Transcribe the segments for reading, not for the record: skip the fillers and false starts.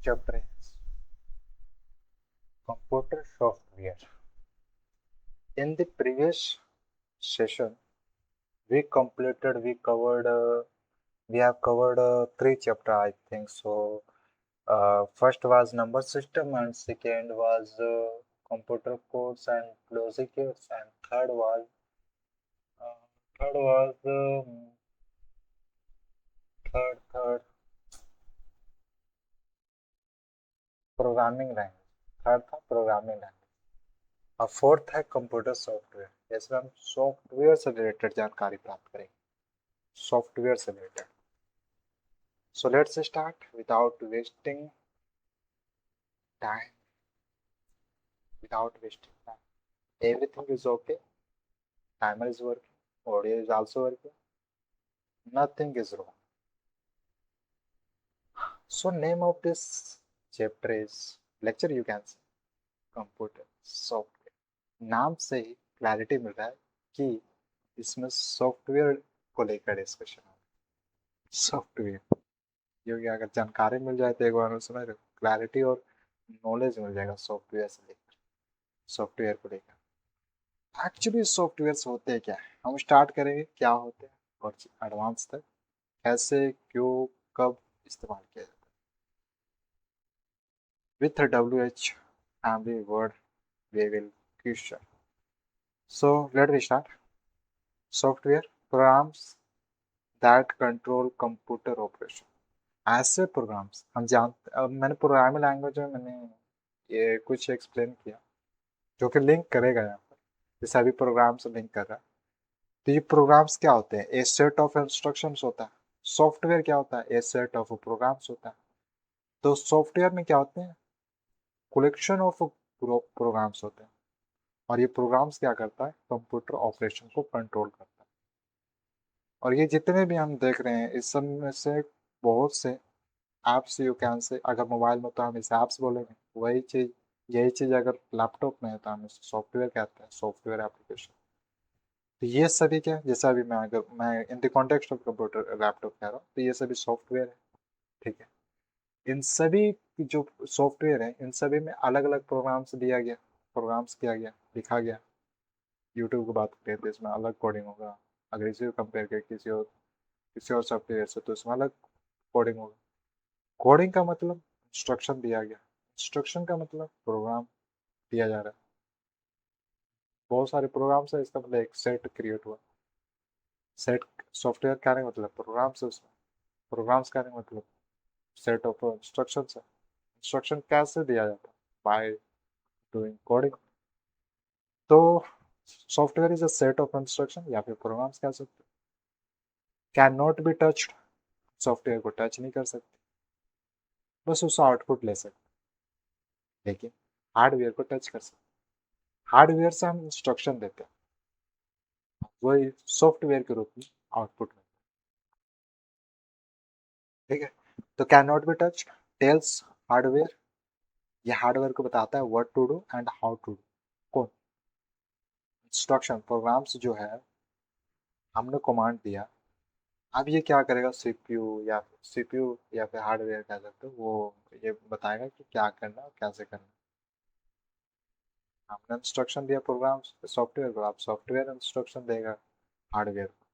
chapter is computer software. In the previous session, we have covered three chapter, I think so. First was number system, and second was computer codes and logics, and uh, third was third programming language. Third था programming language और fourth है computer software. इसमें हम software से related जानकारी प्राप्त करेंगे, software से related. So let's start without wasting time. Without wasting time. Everything is okay. Timer is working. Audio is also working. Nothing is wrong. So name of this chapter is lecture, you can say computer software. नाम से ही clarity मिल रहा है कि इसमें software को लेकर discussion है। Software क्योंकि अगर जानकारी मिल जाए तो एक बार उसमें क्लैरिटी और नॉलेज मिल जाएगा सॉफ्टवेयर से लेकर, सॉफ्टवेयर को लेकर। एक्चुअली सॉफ्टवेयर होते क्या है, हम स्टार्ट करेंगे क्या होते हैं और एडवांस तक कैसे क्यों कब इस्तेमाल किया जाता है। With WH family word we will question. So let me start. Software programs that control computer operation. ऐसे प्रोग्राम्स हम जानते, अब मैंने प्रोग्रामिंग लैंग्वेज में मैंने ये कुछ एक्सप्लेन किया जो कि लिंक करेगा यहाँ पर, जैसे अभी प्रोग्राम से लिंक कर रहा है। तो ये प्रोग्राम्स क्या होते हैं, ए सेट ऑफ इंस्ट्रक्शंस होता है। सॉफ्टवेयर क्या होता है, ए सेट ऑफ प्रोग्राम्स होता है। तो सॉफ्टवेयर में क्या होते हैं, कलेक्शन ऑफ प्रोग्राम्स होते हैं और ये प्रोग्राम्स क्या करता है, कंप्यूटर ऑपरेशन को कंट्रोल करता है। और ये जितने भी हम देख रहे हैं इस सब में से बहुत से ऐप्स यू कैन से, अगर मोबाइल में तो हम इसे ऐप्स बोलेंगे, वही चीज़ यही चीज़ अगर लैपटॉप में है तो हम इसे सॉफ्टवेयर कहते हैं, सॉफ्टवेयर एप्लीकेशन। तो ये सभी क्या, जैसा अभी मैं in the context of computer laptop कह रहा हूँ, तो ये सभी सॉफ्टवेयर है। ठीक है, इन सभी जो सॉफ्टवेयर है इन सभी में अलग अलग प्रोग्राम्स दिया गया, प्रोग्राम्स किया गया, लिखा गया। यूट्यूब की बात करें तो इसमें अलग कोडिंग होगा, अगर इसी को कंपेयर करें किसी और सॉफ्टवेयर से तो इसमें अलग कोडिंग होगा। कोडिंग का मतलब इंस्ट्रक्शन दिया गया, इंस्ट्रक्शन का मतलब प्रोग्राम दिया जा रहा है। बहुत सारे प्रोग्राम्स है, इसका मतलब एक सेट क्रिएट हुआ। सेट सॉफ्टवेयर का नहीं मतलब प्रोग्राम्स है, उसमें प्रोग्राम्स का नहीं मतलब सेट ऑफ इंस्ट्रक्शन है। इंस्ट्रक्शन कैसे दिया जाता है, बाय डूइंग कोडिंग। तो software is a set of instruction या फिर प्रोग्राम्स कह सकते हैं। Can not be touched, software को टच नहीं कर सकते, बस उसका आउटपुट ले सकते, लेकिन हार्डवेयर को टच कर सकते। हार्डवेयर से हम इंस्ट्रक्शन देते हैं, वही सॉफ्टवेयर के रूप में आउटपुट में। ठीक है, तो can not be touch tells hardware, ये हार्डवेयर को बताता है what to do and how to do. कौन, इंस्ट्रक्शन प्रोग्राम्स जो है हमने कमांड दिया, अब ये क्या करेगा, सीपीयू या फिर हार्डवेयर कह सकते हो, वो ये बताएगा कि क्या करना और कैसे करना। हमने इंस्ट्रक्शन दिया प्रोग्राम सॉफ्टवेयर को, आप सॉफ्टवेयर इंस्ट्रक्शन देगा हार्डवेयर को।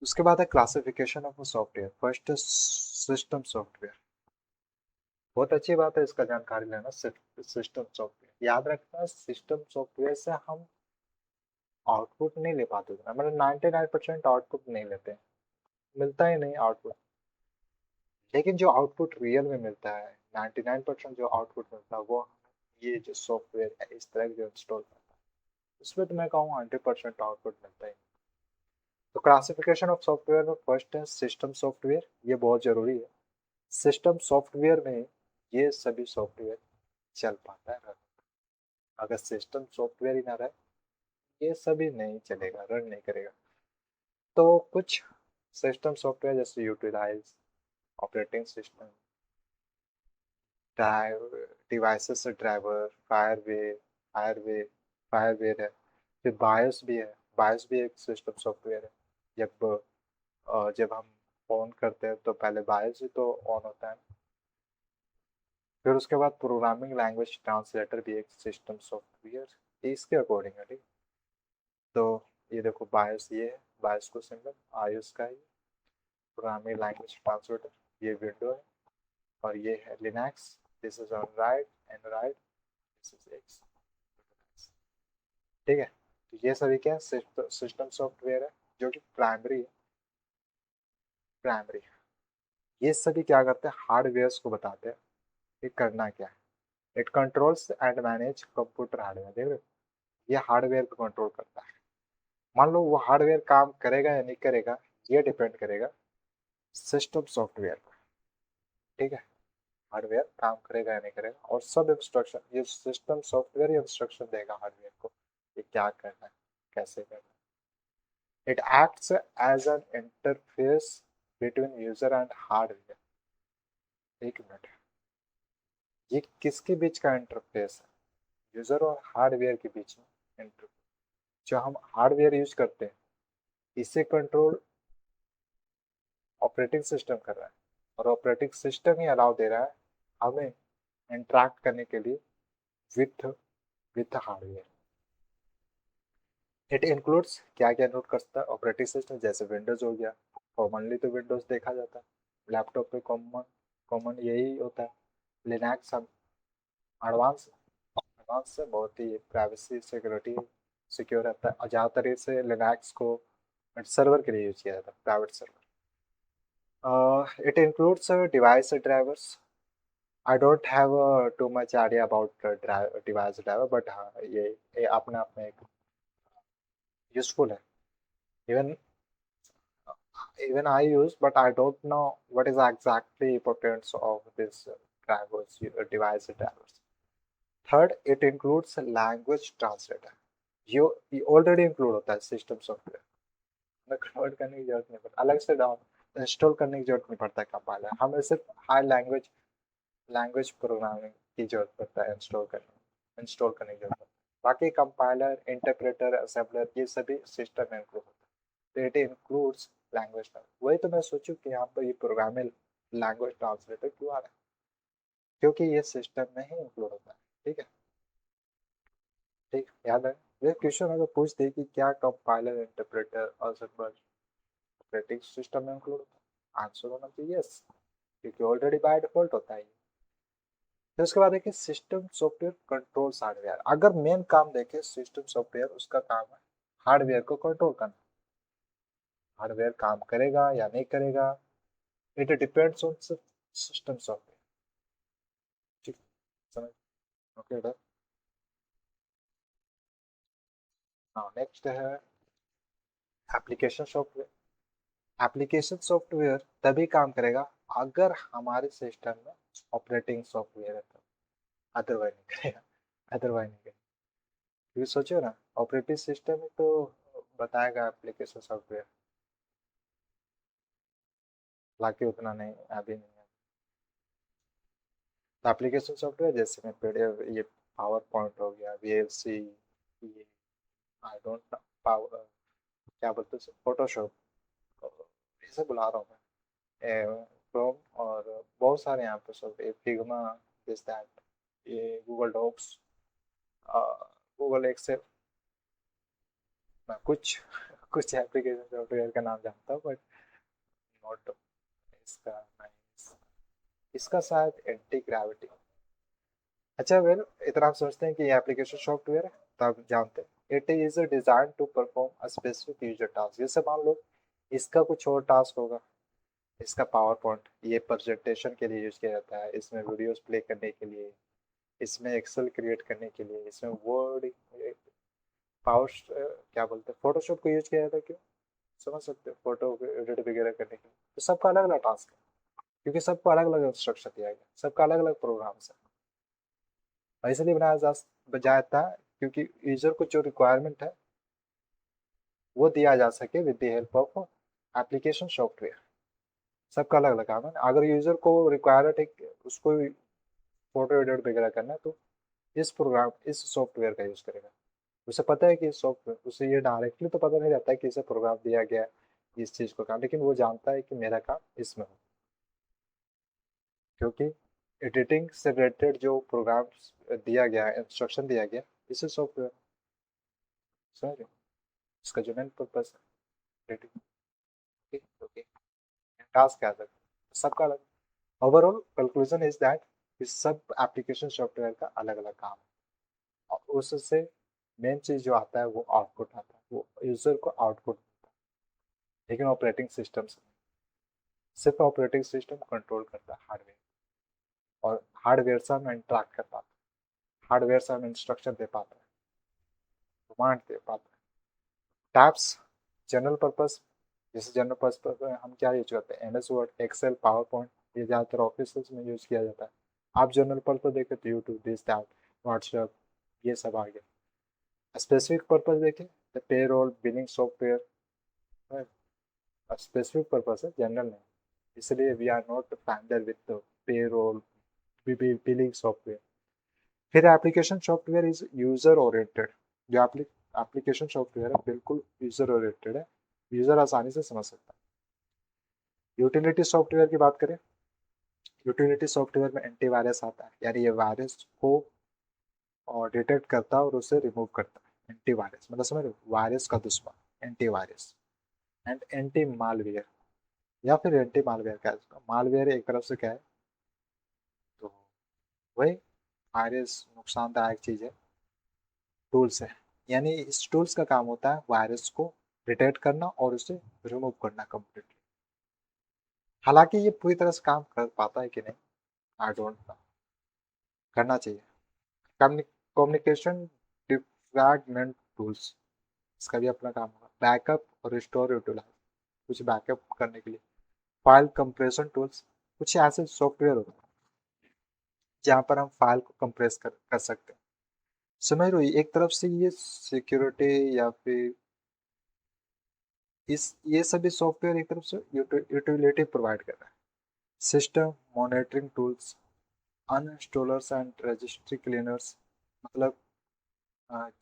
उसके बाद है classification of software. First system software, बहुत अच्छी बात है इसका जानकारी लेना। सिस्टम सॉफ्टवेयर याद रखना, सिस्टम सॉफ्टवेयर से हम आउटपुट नहीं ले पाते थे, मतलब 99% आउटपुट नहीं लेते, मिलता ही नहीं आउटपुट। लेकिन जो आउटपुट रियल में मिलता है, 99% जो आउटपुट मिलता है वो ये जो सॉफ्टवेयर है इस तरह जो इंस्टॉल करता है, उसमें तो मैं कहूँगा 100% आउटपुट मिलता है। तो क्लासिफिकेशन ऑफ सॉफ्टवेयर में फर्स्ट है सिस्टम सॉफ्टवेयर, ये बहुत जरूरी है। सिस्टम सॉफ्टवेयर में ये सभी सॉफ्टवेयर चल पाता है, अगर सिस्टम सॉफ्टवेयर ही ना रहे ये सभी नहीं चलेगा, रन नहीं करेगा। तो कुछ सिस्टम सॉफ्टवेयर जैसे यूटिलाइज, ऑपरेटिंग सिस्टम, डिवाइसेस से ड्राइवर, फायरवेयर है, फिर बायोस भी है। बायोस भी एक सिस्टम सॉफ्टवेयर है। जब जब हम ऑन करते हैं तो पहले बायोस ही तो ऑन होता है, फिर उसके बाद प्रोग्रामिंग लैंग्वेज ट्रांसलेटर भी एक सिस्टम सॉफ्टवेयर इसके अकॉर्डिंग है, ठीक। तो ये देखो बायोस ये है, बायोस को सिंबल आयोस का ही प्रोग्रामिंग लैंग्वेज ट्रांसलेटर, ये विंडो है, और ये है Linux, this is on right and right, this is x, ठीक है। तो ये सभी क्या है, सिस्टम सॉफ्टवेयर है जो कि प्राइमरी है, प्राइमरी। ये सभी क्या करते हैं, हार्डवेयर को बताते हैं कि करना क्या है। It controls and manage computer hardware, देख रहे हो, ये हार्डवेयर को कंट्रोल करता है। मान लो वो हार्डवेयर काम करेगा या नहीं करेगा, ये डिपेंड करेगा सिस्टम सॉफ्टवेयर पर, ठीक है। हार्डवेयर काम करेगा या नहीं करेगा, और सब इंस्ट्रक्शन ये सिस्टम सॉफ्टवेयर इंस्ट्रक्शन देगा हार्डवेयर को कि क्या करना है, कैसे करना है। It acts as an interface between user and hardware. एक मिनट, ये किसके बीच का इंटरफेस है, यूजर और हार्डवेयर के बीच में इंटरफेस। जो हम हार्डवेयर यूज करते हैं इसे कंट्रोल ऑपरेटिंग सिस्टम कर रहा है, और ऑपरेटिंग सिस्टम ही अलाउ दे रहा है हमें इंटरेक्ट करने के लिए with with hardware. It includes क्या क्या नोट करता है ऑपरेटिंग सिस्टम, जैसे विंडोज हो गया, कॉमनली तो विंडोज देखा जाता है, लैपटॉप पे कॉमन कॉमन यही होता है। लिनक्स हम एडवांस एडवांस से बहुत ही प्राइवेसी सिक्योरिटी सिक्योर रहता है, और ज़्यादातर इसे लिनक्स को सर्वर के लिए यूज किया जाता है, private server. It includes device drivers. I don't have too much idea about device driver, but हाँ ये अपने आप में एक useful है. Even even I use, but I don't know what is exactly importance of this drivers, device drivers. Third, it includes language translator. ये already include होता है system software. हमें कन्वर्ट करने की जरूरत नहीं पड़ती, अलग से डाउन इंस्टॉल करने की जरूरत नहीं पड़ता है कंपाइलर, हमें सिर्फ हाई लैंग्वेज लैंग्वेज प्रोग्रामिंग की जरूरत पड़ता है इंस्टॉल करने की जरूरत पड़ता है। बाकी कंपाइलर, इंटरप्रेटर, असेंबलर ये सभी सिस्टम में इंक्लूड होता है। तो इट इंक्लूड्स लैंग्वेज। वही तो मैं सोचूं कि यहाँ पर ये प्रोग्रामिंग लैंग्वेज ट्रांसलेटर क्यों आ रहा है, क्योंकि ये सिस्टम में ही इंक्लूड होता है, ठीक है। ठीक याद है, ये क्वेश्चन अगर पूछ दे कि क्या कंपाइलर, इंटरप्रेटर और असेंबलर ऑपरेटिंग सिस्टम में इंक्लूड होता है, आंसर होना चाहिए यस, क्योंकि ऑलरेडी बाय डिफॉल्ट होता है। फिर उसके बाद देखिए सिस्टम सॉफ्टवेयर कंट्रोल्स हार्डवेयर। अगर मेन काम देखें सिस्टम सॉफ्टवेयर, उसका काम है हार्डवेयर को कंट्रोल करना। हार्डवेयर काम करेगा या नहीं करेगा, it depends on system software, ठीक, समझ, ओके डन। नाउ नेक्स्ट है एप्लीकेशन सॉफ्टवेयर। एप्लीकेशन सॉफ्टवेयर तभी काम करेगा अगर हमारे सिस्टम में ऑपरेटिंग सॉफ्टवेयर है, तो अदरवाइज नहीं करेगा, अदरवाइज नहीं करेगा। क्योंकि सोचो ना, ऑपरेटिंग सिस्टम ही तो बताएगा एप्लीकेशन सॉफ्टवेयर, बाकी उतना नहीं, अभी नहीं है। तो एप्लीकेशन सॉफ्टवेयर जैसे में पीडीएफ, ये पावर पॉइंट हो गया, वीएलसी, ये आई डोंट पावर क्या बोलते हैं, फोटोशॉप, इसे बुला रहा हूँ मैं, क्रोम, और बहुत सारे यहाँ पे सब, फिग्मा, दिस दैट, ये गूगल डॉक्स, गूगल एक्सेल। मैं कुछ कुछ एप्लीकेशन सॉफ्टवेयर का नाम जानता हूँ, बट नॉट इसका नहीं, इसका शायद एंटी ग्रेविटी। अच्छा वेल, इतना आप सोचते हैं कि ये एप्लीकेशन सॉफ्टवेयर है, तो आप जानते हैं it is design to perform a specific user task. जैसे मान लो इसका कुछ और टास्क होगा, इसका पावर पॉइंट ये प्रेजेंटेशन के लिए यूज किया जाता है, इसमें वीडियोस प्ले करने के लिए, इसमें एक्सेल क्रिएट करने के लिए, इसमें वर्ड, पावर क्या बोलते हैं, फोटोशॉप को यूज किया जाता है, क्यों, समझ सकते हो, फोटो एडिट वगैरह करने के लिए। तो सबका अलग अलग टास्क है, क्योंकि सबको अलग अलग इंस्ट्रक्शन दिया गया, सबका अलग अलग प्रोग्राम्स है, और इसलिए बनाया जाता है क्योंकि यूजर को जो रिक्वायरमेंट है वो दिया जा सके with the help of application software. सबका अलग अलग काम है, अगर यूजर को रिक्वायरमेंट है उसको फोटो एडिट वगैरह करना है, तो इस सॉफ्टवेयर का यूज करेगा। उसे पता है कि सॉफ्टवेयर, उसे ये डायरेक्टली तो पता नहीं रहता है कि इसे प्रोग्राम दिया गया है इस चीज को काम, लेकिन वो जानता है कि मेरा काम इसमें हो, क्योंकि एडिटिंग से रिलेटेड जो प्रोग्राम दिया गया, इंस्ट्रक्शन दिया गया, इसे सॉफ्टवेयर, समझ रहे हो? इसका जो मेन पर्पस है एडिटिंग। ओके ओके, टास्क क्या है सबका अलग। ओवरऑल कंक्लूजन इज दैट इस सब एप्लीकेशन सॉफ्टवेयर का अलग अलग काम है, और उससे मेन चीज जो आता है वो आउटपुट आता है, वो यूजर को आउटपुट। लेकिन ऑपरेटिंग सिस्टम से सिर्फ ऑपरेटिंग सिस्टम कंट्रोल करता है हार्डवेयर, और हार्डवेयर से हम इंटरेक्ट कर पाते हैं, हार्डवेयर से हम इंस्ट्रक्शन दे पाते हैं, कमांड दे पाते हैं। टैब्स जनरल पर्पस, जैसे जनरल पर्पस में हम क्या यूज करते हैं, MS Word, Excel, PowerPoint, ये ज़्यादातर ऑफिस में यूज किया जाता है। आप जनरल पर्पस देखें तो यूट्यूब, दिस दैट, व्हाट्सएप, ये सब आ गया। स्पेसिफिक पर्पस देखें तो payroll, billing software, specific purpose है, जनरल नहीं। इसलिए we are not familiar with payroll, billing software. फिर application software is user oriented. जो एप्लीकेशन सॉफ्टवेयर है बिल्कुल यूजर ओरिएंटेड है, यूजर आसानी से समझ सकता है। यूटिलिटी सॉफ्टवेयर की बात करें, यूटिलिटी सॉफ्टवेयर में एंटीवायरस आता है, यानी ये वायरस को और डिटेक्ट करता है और उसे रिमूव करता है। एंटीवायरस मतलब समझ रहे हो, वायरस का दुश्मन एंटीवायरस। एंड एंटी मालवेयर, या फिर एंटी मालवेयर क्या है, मालवेयर एक तरफ से क्या है, तो वही वायरस नुकसानदायक चीज है, टूल्स है। यानी इस टूल्स का काम होता है वायरस को डिटेक्ट करना और उसे रिमूव करना कम्प्लीटली। हालांकि ये पूरी तरह से काम कर पाता है कि नहीं, आई डोंट नो, करना चाहिए। कम्युनिकेशन डिफ्रैगमेंट टूल्स, इसका भी अपना काम होगा, बैकअप और रिस्टोर यूटिलाइज, कुछ बैकअप करने के लिए। फाइल कंप्रेशन टूल्स, कुछ ऐसे सॉफ्टवेयर होते हैं जहाँ पर हम फाइल को कंप्रेस कर सकते हैं। समझ रहे हो, एक तरफ से ये सिक्योरिटी या फिर इस ये सभी सॉफ्टवेयर एक तरफ से यूटिलिटी प्रोवाइड कर रहा है। System monitoring tools, uninstallers and registry cleaners, मतलब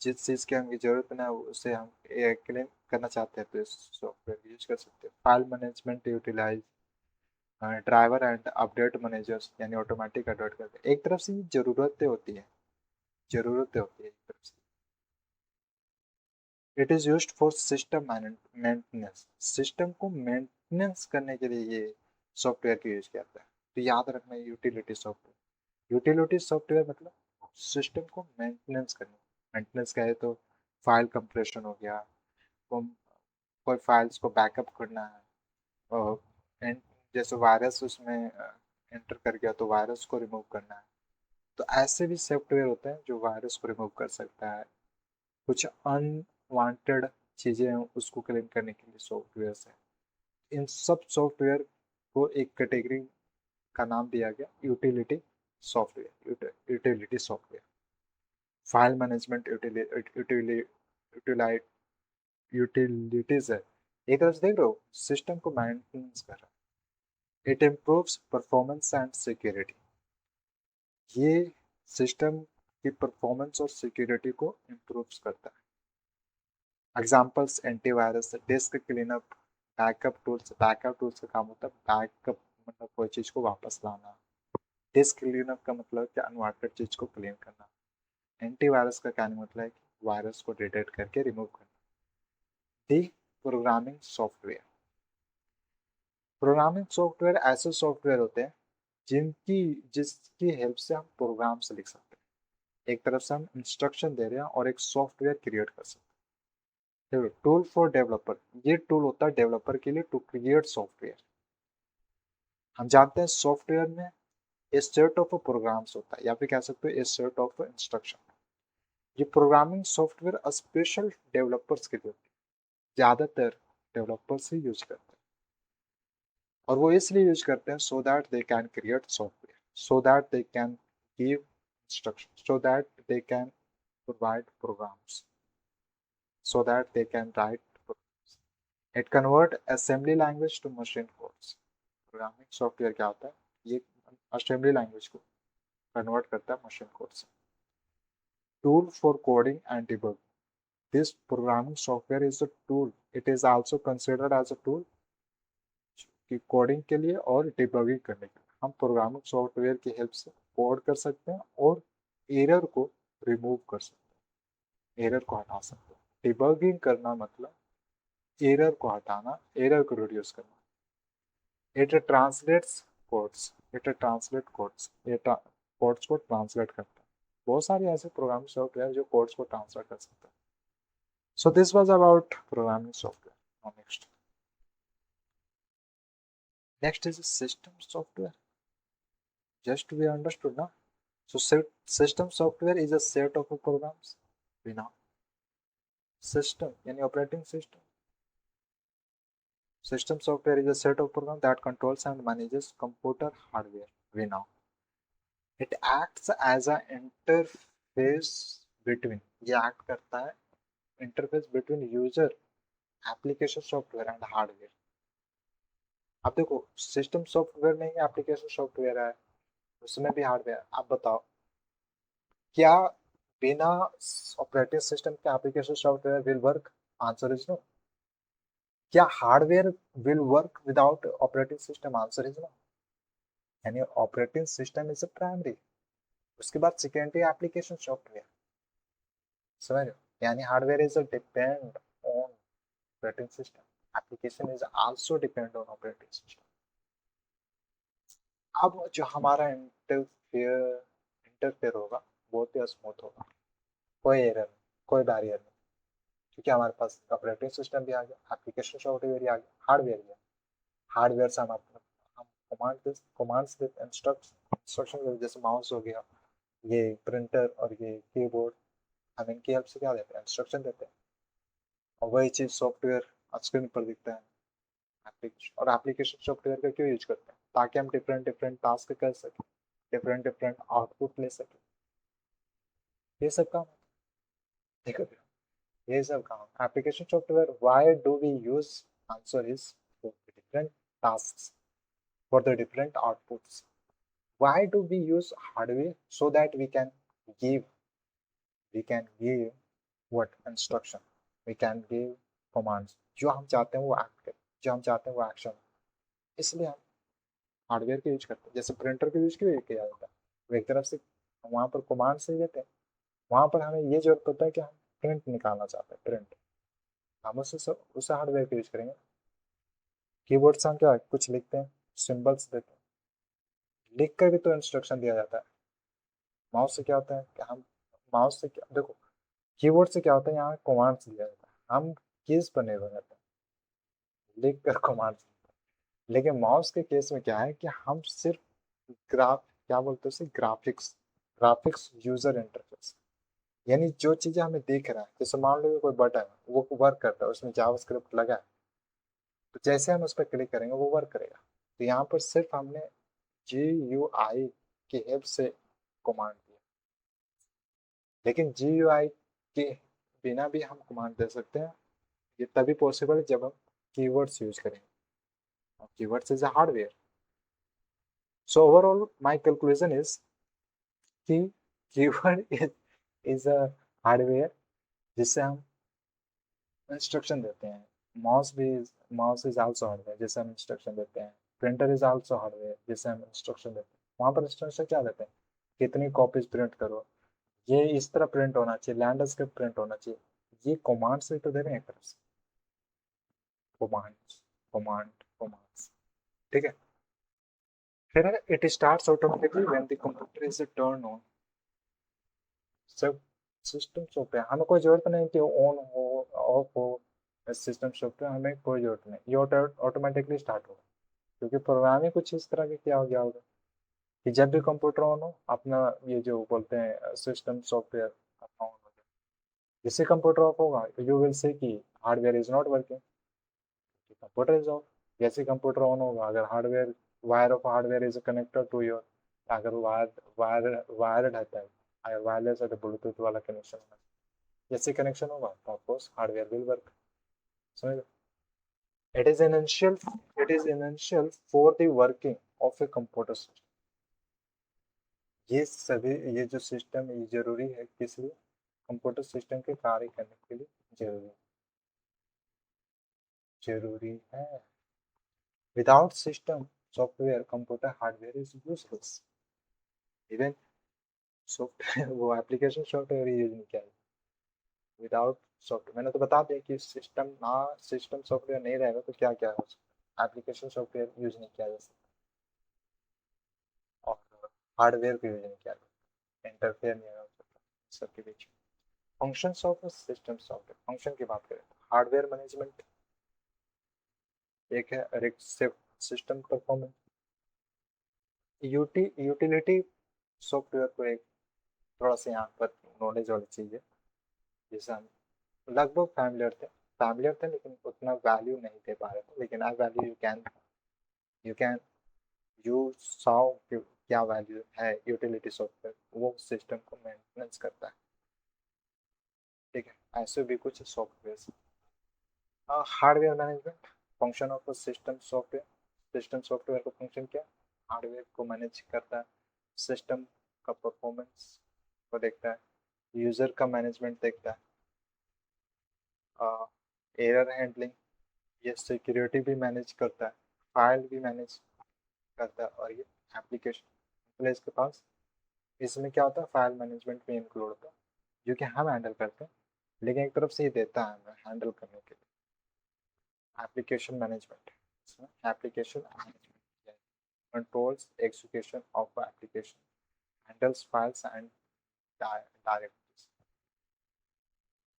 जिस चीज़ की हमें ज़रूरत ना हो उसे हम क्लीन करना चाहते हैं तो इस सॉफ्टवेयर यूज कर सकते हैं। File management utilise, driver and update managers, यानी ऑटोमेटिक अपडेट करते हैं। एक तरफ से ये ज़रूरतें होती है एक तरफ से। It is used for system maintenance, system को मेंटेनेंस करने के लिए ये सॉफ्टवेयर का यूज किया जाता है। तो याद रखना, यूटिलिटी सॉफ्टवेयर, यूटिलिटी सॉफ्टवेयर मतलब सिस्टम को मेंटेनेंस करना। मेंटेनेंस का है तो फाइल कंप्रेशन हो गया, को- कोई फाइल्स को बैकअप करना है, और जैसे वायरस उसमें एंटर कर गया तो वायरस को रिमूव करना है। तो ऐसे भी सॉफ्टवेयर होते हैं जो वायरस को रिमूव कर सकता है। कुछ अनवांटेड चीज़ें हैं उसको क्लीन करने के लिए सॉफ्टवेयर है। इन सब सॉफ्टवेयर को एक कैटेगरी का नाम दिया गया utility software, utility software. File management utilities है, एक तरह से देख रहे हो सिस्टम को मेंटेनेंस कर रहा है। It improves performance and security, ये सिस्टम की परफॉर्मेंस और सिक्योरिटी को इम्प्रूव करता है। Examples antivirus, disc cleanup, backup tools का काम होता है बैकअप, मतलब कोई चीज़ को वापस लाना। डिस्क क्लीनअप का मतलब कि अनवांटेड चीज़ को क्लीन करना। एंटीवायरस का क्या मतलब है कि वायरस को डिटेक्ट करके रिमूव करना। D programming software, programming software ऐसे सॉफ्टवेयर होते हैं जिसकी हेल्प से हम प्रोग्राम्स लिख सकते हैं। एक तरफ से हम इंस्ट्रक्शन दे रहे हैं और एक सॉफ्टवेयर क्रिएट कर सकते हैं। टूल फॉर डेवलपर, ये टूल होता है डेवलपर के लिए टू क्रिएट सॉफ्टवेयर। हम जानते हैं सॉफ्टवेयर में ए सेट ऑफ प्रोग्राम्स होता है, या फिर कह सकते हो ए सेट ऑफ इंस्ट्रक्शन। ये प्रोग्रामिंग सॉफ्टवेयर स्पेशल डेवलपर्स के लिए होती है, ज़्यादातर डेवलपर्स ही यूज करते हैं। और वो इसलिए यूज करते हैं so that they can create software, so that they can give instruction, so that they can provide programs, so that they can write programs. It convert assembly language to machine codes. Programming software क्या होता है, ये assembly language को convert करता है machine code से। Tool for coding and debug, this programming software is a tool, it is also considered as a tool कि coding के लिए और डिबगिंग करने के लिए हम प्रोग्रामिंग सॉफ्टवेयर की हेल्प से कोड कर सकते हैं और एरर को रिमूव कर सकते हैं, एरर को हटा सकते हैं। डिबगिंग करना मतलब एरर को हटाना, एरर को रिड्यूस करना। It translates codes, it translate codes, ये कोड्स को ट्रांसलेट करता है। बहुत सारे ऐसे प्रोग्रामिंग सॉफ्टवेयर जो कोड्स को ट्रांसलेट कर सकते हैं। So this was about programming software. Now next is system software. Just we understood now. So system software is a set of programs. We know system, any operating system. System software is a set of programs that controls and manages computer hardware. We know it acts as an interface between. ये act करता है interface between user, application software and hardware. अब देखो system software में ही application software है, उसमें भी hardware. आप बताओ क्या बिना ऑपरेटिंग सिस्टम के application software will work? Answer is no. क्या hardware will work without operating system? Answer is no. यानी operating system is a primary, उसके बाद सेकेंडरी एप्लीकेशन सॉफ्टवेयर। समझ लो, यानी hardware is depend on operating system, application is also depend on operating system. अब जो हमारा इंटरफेयर होगा बहुत ही स्मूथ होगा, कोई एरर नहीं, कोई बैरियर नहीं, क्योंकि हमारे पास ऑपरेटिंग सिस्टम भी आ गया, एप्लीकेशन सॉफ्टवेयर भी आ गया, हार्डवेयर भी आ गया। हार्डवेयर से हम कमांड्स देते, इंस्ट्रक्शन जैसे माउस हो गया, ये प्रिंटर और ये कीबोर्ड, हम इनकी हेल्प से क्या देते हैं? इंस्ट्रक्शन देते हैं। और वही चीज़ सॉफ्टवेयर स्क्रीन पर दिखता है। और एप्लीकेशन सॉफ्टवेयर का क्यों यूज करते हैं? ताकि हम डिफरेंट डिफरेंट टास्क कर सकें, डिफरेंट डिफरेंट आउटपुट ले सकें। ये सब काम देखो, ये सब काम application software. Why do we use? Answer is for different tasks, for the different outputs. Why do we use hardware? So that give we can give what instruction, we can give commands, जो हम चाहते हैं वो act करें, जो हम चाहते हैं वो एक्शन। इसलिए हम हार्डवेयर का यूज करते हैं। जैसे प्रिंटर का यूज क्यों किया जाता है? वो एक तरफ से वहाँ पर कमांड से देते हैं, वहाँ पर हमें ये जरूरत होता है कि हम प्रिंट निकालना चाहते हैं, प्रिंट, हम उसे हार्डवेयर का यूज करेंगे। कीबोर्ड से हम क्या कुछ लिखते हैं, सिंबल्स देते हैं, लिख कर भी तो इंस्ट्रक्शन दिया जाता है। माउस से क्या होता है कि हम माउस से क्या देखो, कीबोर्ड से क्या होता है, यहाँ कमांड्स दिया जाता है, हम कीज पर निर्भर रहते हैं, लिख कर कमांड्स। लेकिन माउस के केस में क्या है कि हम सिर्फ क्या बोलते हैं उसे, ग्राफिक्स, ग्राफिक्स यूजर इंटरफेस, यानी जो चीजें हमें दिख रहा है, जैसे मान लो कोई बटन वो वर्क करता है, उसमें जावास्क्रिप्ट लगा है, तो जैसे हम उस पर क्लिक करेंगे वो वर्क करेगा। तो यहाँ पर सिर्फ हमने GUI की हेल्प से कमांड दिया, लेकिन GUI के बिना भी हम कमांड दे सकते हैं। ये तभी पॉसिबल है जब हम कीवर्ड्स यूज करेंगे, और keywords is a hardware. So overall my conclusion is कि कीवर्ड इज अ हार्डवेयर जिससे हम इंस्ट्रक्शन देते हैं। माउस इज आल्सो हार्डवेयर जिससे हम इंस्ट्रक्शन देते हैं। प्रिंटर इज आल्सो हार्डवेयर जिससे हम इंस्ट्रक्शन देते हैं। वहाँ पर इंस्ट्रक्शन क्या देते हैं? कितनी कॉपीज प्रिंट करो, ये इस तरह प्रिंट होना चाहिए, लैंडस्केप प्रिंट होना चाहिए, ये कमांड से तो दे रहे हैं एक तरफ से, कमांड कमांड कमांड्स। ठीक है, फिर it starts automatically when the computer is turn on. सब सिस्टम सॉफ्टवेयर हमें कोई जरूरत नहीं कि ऑन हो ऑफ हो, सिस्टम सॉफ्टवेयर हमें कोई जरूरत नहीं, ये ऑटोमेटिकली स्टार्ट होगा। क्योंकि प्रोग्राम ही कुछ इस तरह के किया हो गया होगा कि जब भी कंप्यूटर ऑन हो अपना ये जो बोलते हैं सिस्टम सॉफ्टवेयर अपना ऑन हो जाए। जिससे कंप्यूटर ऑफ होगा you will say that hardware is not working, computer is off. जैसे कंप्यूटर ऑन होगा, अगर hardware wire off hardware is connected to your, अगर वायर वायर वायर्ड रहता है, अगर वायरलेस है तो ब्लूटूथ वाला कनेक्शन होना, जैसे कनेक्शन होगा तो ऑफकोर्स हार्डवेयर विल वर्क। समझ लो, it is essential, it is essential for the working of a computer system. ये सभी ये जो सिस्टम ये जरूरी है किस लिए? कंप्यूटर सिस्टम के कार्य करने के लिए जरूरी, जरूरी है। Without system software computer hardware is useless. Even software वो एप्लीकेशन सॉफ्टवेयर यूज नहीं किया विदाउट सॉफ्टवेयर। मैंने तो बता दिया कि सिस्टम सॉफ्टवेयर नहीं रहेगा तो क्या क्या हो सकता, एप्लीकेशन सॉफ्टवेयर यूज नहीं किया जा सकता और हार्डवेयर भी यूज नहीं किया जा सकता, इंटरफेयर नहीं हो सकता सबके बीच। Functions of system software, function की बात करें तो हार्डवेयर मैनेजमेंट एक है, सिस्टम परफॉर्मेंस। यूटिलिटी सॉफ्टवेयर को एक थोड़ा सा यहाँ पर नॉलेज वाली चीज है, जैसे हम लगभग फैमिलियर थे लेकिन उतना वैल्यू नहीं दे पा रहे थे, लेकिन I value you can you saw क्या वैल्यू है यूटिलिटी सॉफ्टवेयर, वो सिस्टम को मेंटेनेंस करता है। ठीक है, ऐसे भी कुछ software. Hardware management, function of system software. System software का फंक्शन क्या, हार्डवेयर को मैनेज करता है, सिस्टम का परफॉर्मेंस को देखता है, यूजर का मैनेजमेंट देखता है, एरर हैंडलिंग, ये सिक्योरिटी भी मैनेज करता है, फाइल भी मैनेज करता है, और ये एप्लीकेशन प्लेस के पास इसमें क्या होता है, फाइल मैनेजमेंट भी इंक्लूड होता है जो कि हम हैंडल करते हैं, लेकिन एक तरफ से ही देता है हमें हैंडल करने के लिए। एप्लीकेशन मैनेजमेंट, इसमें application management controls execution of application, handles files and directories.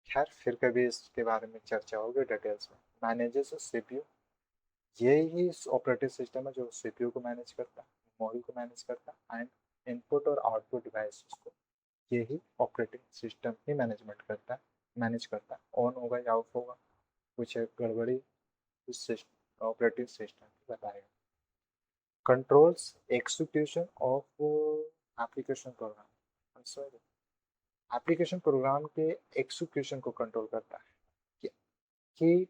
खैर फिर कभी इसके बारे में चर्चा होगी डिटेल्स में। मैनेजेस सीपीयू, ये ही ऑपरेटिंग सिस्टम है जो सीपीयू को मैनेज करता है, मेमोरी को मैनेज करता है एंड इनपुट और आउटपुट डिवाइसेस को, यही ऑपरेटिंग सिस्टम ही मैनेज करता है। ऑन होगा या ऑफ होगा, कुछ गड़बड़ी उस ऑपरेटिंग सिस्टम बताएगा। Controls execution of application program, sorry application program के एग्जीक्यूशन को कंट्रोल करता है कि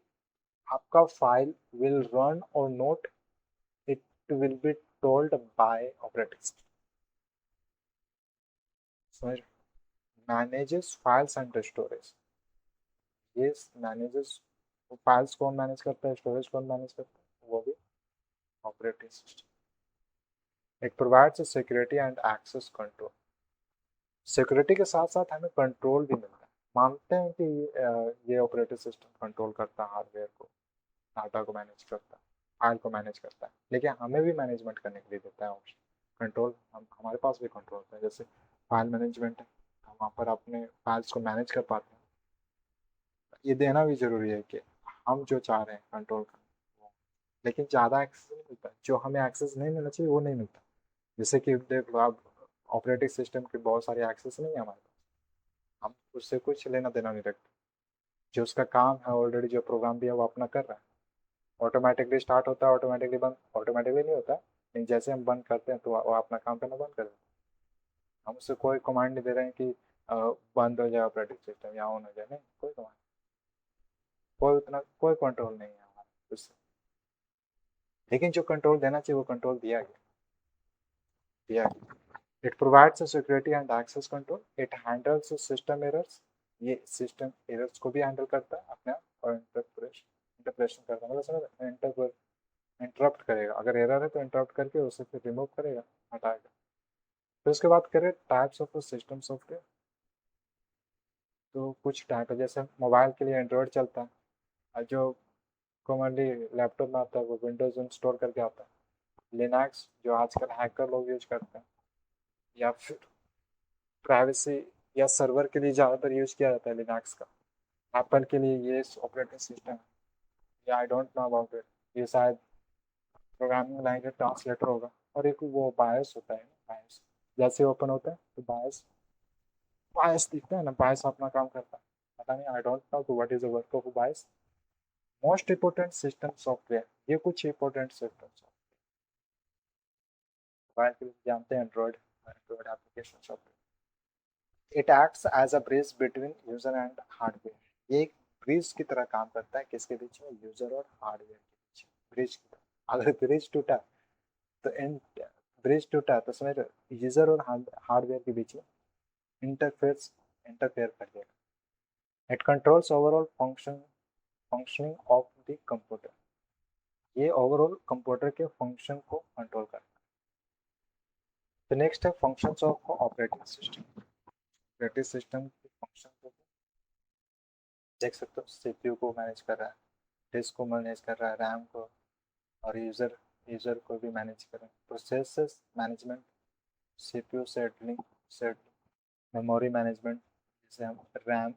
आपका फाइल विल रन और not, it will be told by operating system. समझ, मैनेजेस फाइल्स एंड स्टोरेज, ये मैनेजेस फाइल्स कौन मैनेज करता है, स्टोरेज कौन मैनेज करता है, वो भी operating system. It provides security and access control, security के साथ साथ हमें कंट्रोल भी मिलता है। मानते हैं कि ये ऑपरेटिंग सिस्टम कंट्रोल करता है हार्डवेयर को, डाटा को मैनेज करता है, फाइल को मैनेज करता है, लेकिन हमें भी मैनेजमेंट करने के लिए देता है ऑप्शन कंट्रोल। हमारे पास भी कंट्रोल होता है, जैसे फाइल मैनेजमेंट है, हम वहाँ पर अपने फाइल्स को मैनेज कर पाते हैं। ये देना भी जरूरी है कि हम जो चाह रहे हैं कंट्रोल करना, लेकिन ज़्यादा एक्सेस नहीं मिलता, जो हमें एक्सेस नहीं मिलना चाहिए वो नहीं मिलता। जैसे कि देख लो आप, ऑपरेटिंग सिस्टम के बहुत सारे एक्सेस नहीं है हमारे पास, हम उससे कुछ लेना देना नहीं रखते। जो उसका काम है ऑलरेडी, जो प्रोग्राम भी है वो अपना कर रहा है, ऑटोमेटिकली स्टार्ट होता है, ऑटोमेटिकली बंद, ऑटोमेटिकली नहीं होता लेकिन जैसे हम बंद करते हैं तो वो अपना काम करना बंद कर देता है। हम उससे कोई कमांड नहीं दे रहे हैं कि बंद हो जाए ऑपरेटिंग सिस्टम या ऑन हो जाए, नहीं, कोई कमांड, कोई उतना कोई कंट्रोल नहीं है हमारा उससे। लेकिन जो कंट्रोल देना चाहिए वो कंट्रोल दिया गया। It provides security and access control, it handles system errors, ये सिस्टम एरर्स को भी हैंडल करता है अपने आप, और इंटरप्रेशन करता है, मतलब समझ, इंटरप्ट करेगा, अगर एरर है तो इंटरप्ट करके उसे फिर रिमूव करेगा, हटाएगा। फिर उसके बाद करें टाइप्स ऑफ सिस्टम सॉफ्टवेयर, तो कुछ टाइप है, जैसे मोबाइल के लिए एंड्रॉयड चलता है, और जो कॉमनली लैपटॉप में आता है वो विंडोज इंस्टॉल करके आता है। लिनक्स जो आजकल हैकर लोग यूज करते हैं, या फिर प्राइवेसी या सर्वर के लिए ज़्यादातर यूज किया जाता है लिनक्स का। एप्पल के लिए ये ऑपरेटिंग सिस्टम है, या I don't know about it, ये शायद प्रोग्रामिंग लैंग्वेज ट्रांसलेटर होगा। और एक वो बायस होता है, बायस जैसे ओपन होता है तो बायस बायस दिखता है ना, बायस अपना काम करता है। पता नहीं, I don't know what is the work of bias. Most important system software, ये कुछ इंपोर्टेंट सिस्टम सॉफ्टवेयर मोबाइल के लिए जानते हैं, Android Android application software. It acts as a bridge between user and hardware, ये एक ब्रिज की तरह काम करता है, किसके बीच में, यूजर और हार्डवेयर के बीच, ब्रिज की तरह। अगर ब्रिज टूटा तो ब्रिज टूटा तो समझ यूजर और हार्डवेयर के बीच में इंटरफेयर कर देगा। It controls overall functioning of the computer, ये ओवरऑल कंप्यूटर के फंक्शन को कंट्रोल करता है। तो नेक्स्ट है functions of operating system. Operating system के फंक्शन को देख सकते हो, सीपीयू को मैनेज कर रहा है, डिस्क को मैनेज कर रहा है, रैम को, और यूज़र को भी मैनेज कर रहा है। Processors management, CPU settling set memory management, जिसे हम रैम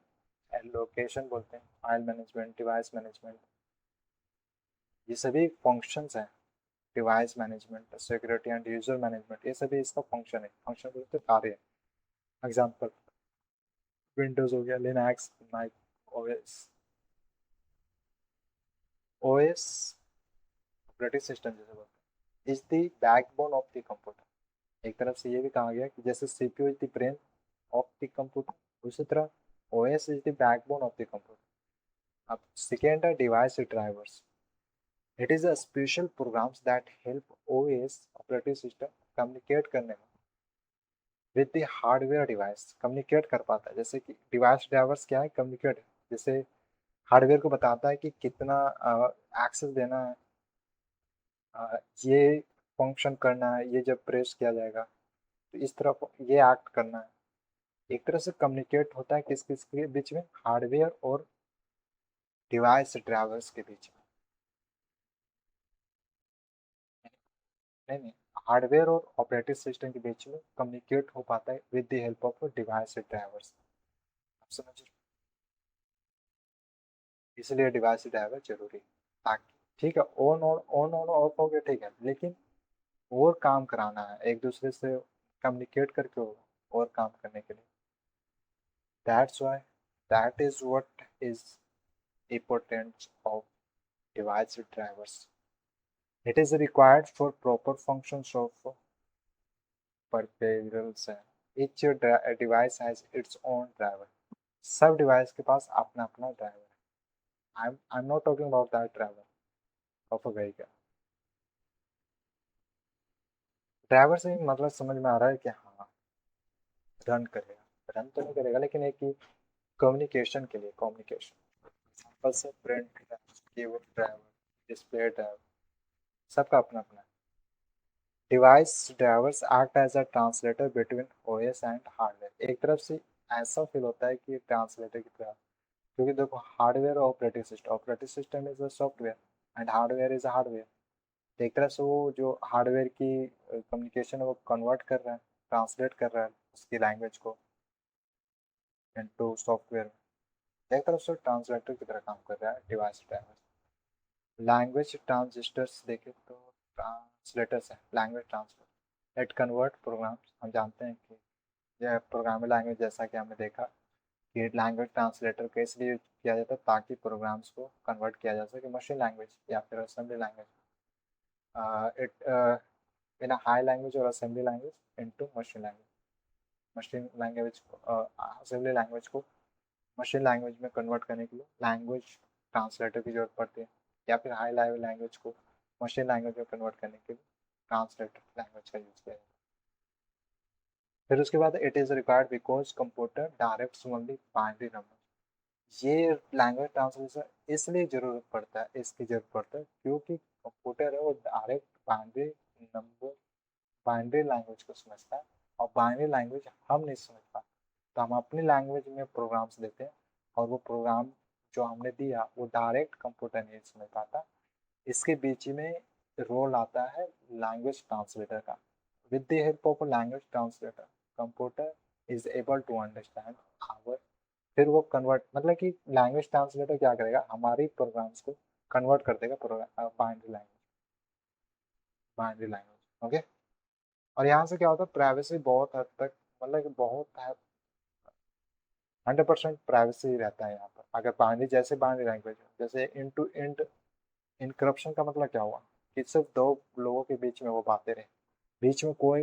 एलोकेशन बोलते हैं, फाइल मैनेजमेंट, डिवाइस मैनेजमेंट, ये सभी फंक्शंस हैं। Device management, security and user management, ये सभी इसका फंक्शन है। फंक्शन बोलते हैं कार्य। एग्जांपल विंडोज हो गया, Linux, Mac OS. OS operating system जैसे बोलते हैं, is the backbone of the computer. एक तरफ से ये भी कहा गया कि जैसे CPU is the brain of the computer, उसी तरह OS is the backbone of the computer. अब सेकेंड है device drivers. It is a special programs that help OS operating system communicate करने में with the hardware device. Communicate कर पाता है, जैसे कि डिवाइस ड्राइवर्स क्या है, कम्युनिकेट, जैसे हार्डवेयर को बताता है कि कितना एक्सेस देना है, ये फंक्शन करना है, ये जब प्रेस किया जाएगा तो इस तरफ ये एक्ट करना है। एक तरह से कम्युनिकेट होता है किस किस के बीच में, हार्डवेयर और डिवाइस ड्राइवर्स के बीच में। नहीं नहीं, हार्डवेयर और ऑपरेटिंग सिस्टम के बीच में कम्युनिकेट हो पाता है with the help of device drivers. आप समझ, इसलिए डिवाइस ड्राइवर जरूरी है, ताकि ठीक है ऑन ऑफ हो गया ठीक है, लेकिन और काम कराना है एक दूसरे से कम्युनिकेट करके और काम करने के लिए। That's why that is what is importance of device drivers. It is required for proper functions of peripherals. Each device has its own driver. सब डिवाइस के पास अपना अपना ड्राइवर है। I'm not talking about that driver of a vehicle. Driver से मतलब समझ में आ रहा है कि हाँ रन करेगा, रन तो नहीं करेगा लेकिन एक ही कम्युनिकेशन के लिए, कम्युनिकेशन। एग्जाम्पल से print keyboard driver, display driver, सबका अपना अपना है। Device drivers act as a translator between OS and hardware. एक तरफ से ऐसा फील होता है कि ट्रांसलेटर की तरह, क्योंकि देखो हार्डवेयर और operating system is a software and hardware is a hardware. तो एक तरफ से वो जो हार्डवेयर की कम्युनिकेशन है वो कन्वर्ट कर रहा है, ट्रांसलेट कर रहा है उसकी लैंग्वेज को इनटू सॉफ्टवेयर में। एक तरफ से ट्रांसलेटर की तरह काम कर रहा है डिवाइस ड्राइवर। लैंग्वेज ट्रांजिस्टर्स देखें तो ट्रांसलेटर्स है, language translator it convert programs. हम जानते हैं कि यह प्रोग्रामिंग लैंग्वेज, जैसा कि हमने देखा कि लैंग्वेज ट्रांसलेटर का इसलिए किया जाता है ताकि प्रोग्राम्स को कन्वर्ट किया जा सके मशीन लैंग्वेज या फिर assembly language, it in a high language और assembly language into machine language. Machine language assembly language को मशीन लैंग्वेज में कन्वर्ट करने के लिए लैंग्वेज ट्रांसलेटर की जरूरत पड़ती है, या फिर हाई लेवल लैंग्वेज को मशीन लैंग्वेज में कन्वर्ट करने के लिए ट्रांसलेटर लैंग्वेज का यूज किया जाता है। फिर उसके बाद it is required because computer direct only binary number. ये लैंग्वेज ट्रांसलेशन इसलिए जरूरत पड़ता है, इसकी जरूरत पड़ता है क्योंकि कंप्यूटर है वो direct binary number, binary language को समझता है, और बाइनरी लैंग्वेज हम नहीं समझ पाते। तो हम अपनी लैंग्वेज में प्रोग्राम्स देते हैं और वो प्रोग्राम जो हमने दिया वो डायरेक्ट कंप्यूटर नहीं समझ पाता। इसके बीच में रोल आता है लैंग्वेज ट्रांसलेटर का। With the help of language translator computer is able to understand our, फिर वो कन्वर्ट, मतलब कि लैंग्वेज ट्रांसलेटर क्या करेगा, हमारी प्रोग्राम्स को कन्वर्ट कर देगा बाइनरी लैंग्वेज। ओके, और यहाँ से क्या होता है, प्राइवेसी बहुत हद तक, मतलब कि बहुत 100% प्राइवेसी रहता है यहाँ पर। अगर बाइनरी, जैसे बाइनरी लैंग्वेज जैसे इंड टू इंड इनक्रप्शन का मतलब क्या हुआ कि सिर्फ दो लोगों के बीच में वो बातें रहे, बीच में कोई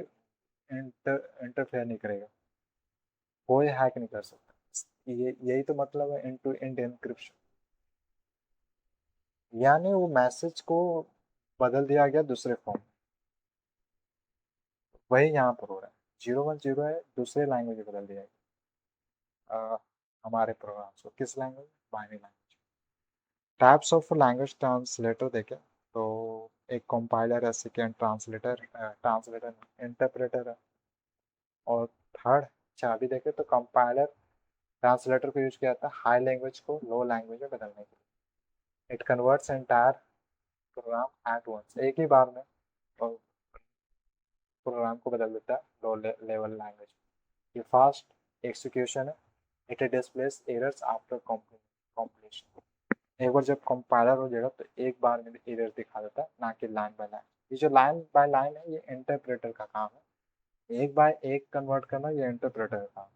इंटरफेयर नहीं करेगा, कोई हैक नहीं कर सकता। ये यही तो मतलब है एंड टू एंड एन्क्रिप्शन। यानी वो मैसेज को बदल दिया गया दूसरे फॉर्म में, वही यहाँ पर हो रहा है। 010 है, दूसरे लैंग्वेज में बदल दिया गया हमारे प्रोग्राम्स को। किस language, binary language. Types of language translator देखें तो एक कंपाइलर है, सेकेंड ट्रांसलेटर, ट्रांसलेटर इंटरप्रेटर है, और थर्ड, अच्छा अभी देखें तो कंपाइलर ट्रांसलेटर को यूज किया जाता है हाई लैंग्वेज को लो लैंग्वेज में बदलने के लिए। It converts entire program at once, एक ही बार में प्रोग्राम को बदल देता है लो लेवल लैंग्वेज। ये फास्ट एग्जीक्यूशन है। It displays errors after completion. एक बार जब कंपाइलर हो जाएगा तो एक बार में एरर दिखा देता है, ना कि लाइन बाय लाइन। ये जो लाइन बाय लाइन है ये इंटरप्रेटर का काम है, एक बाय एक कन्वर्ट करना ये इंटरप्रेटर का काम है।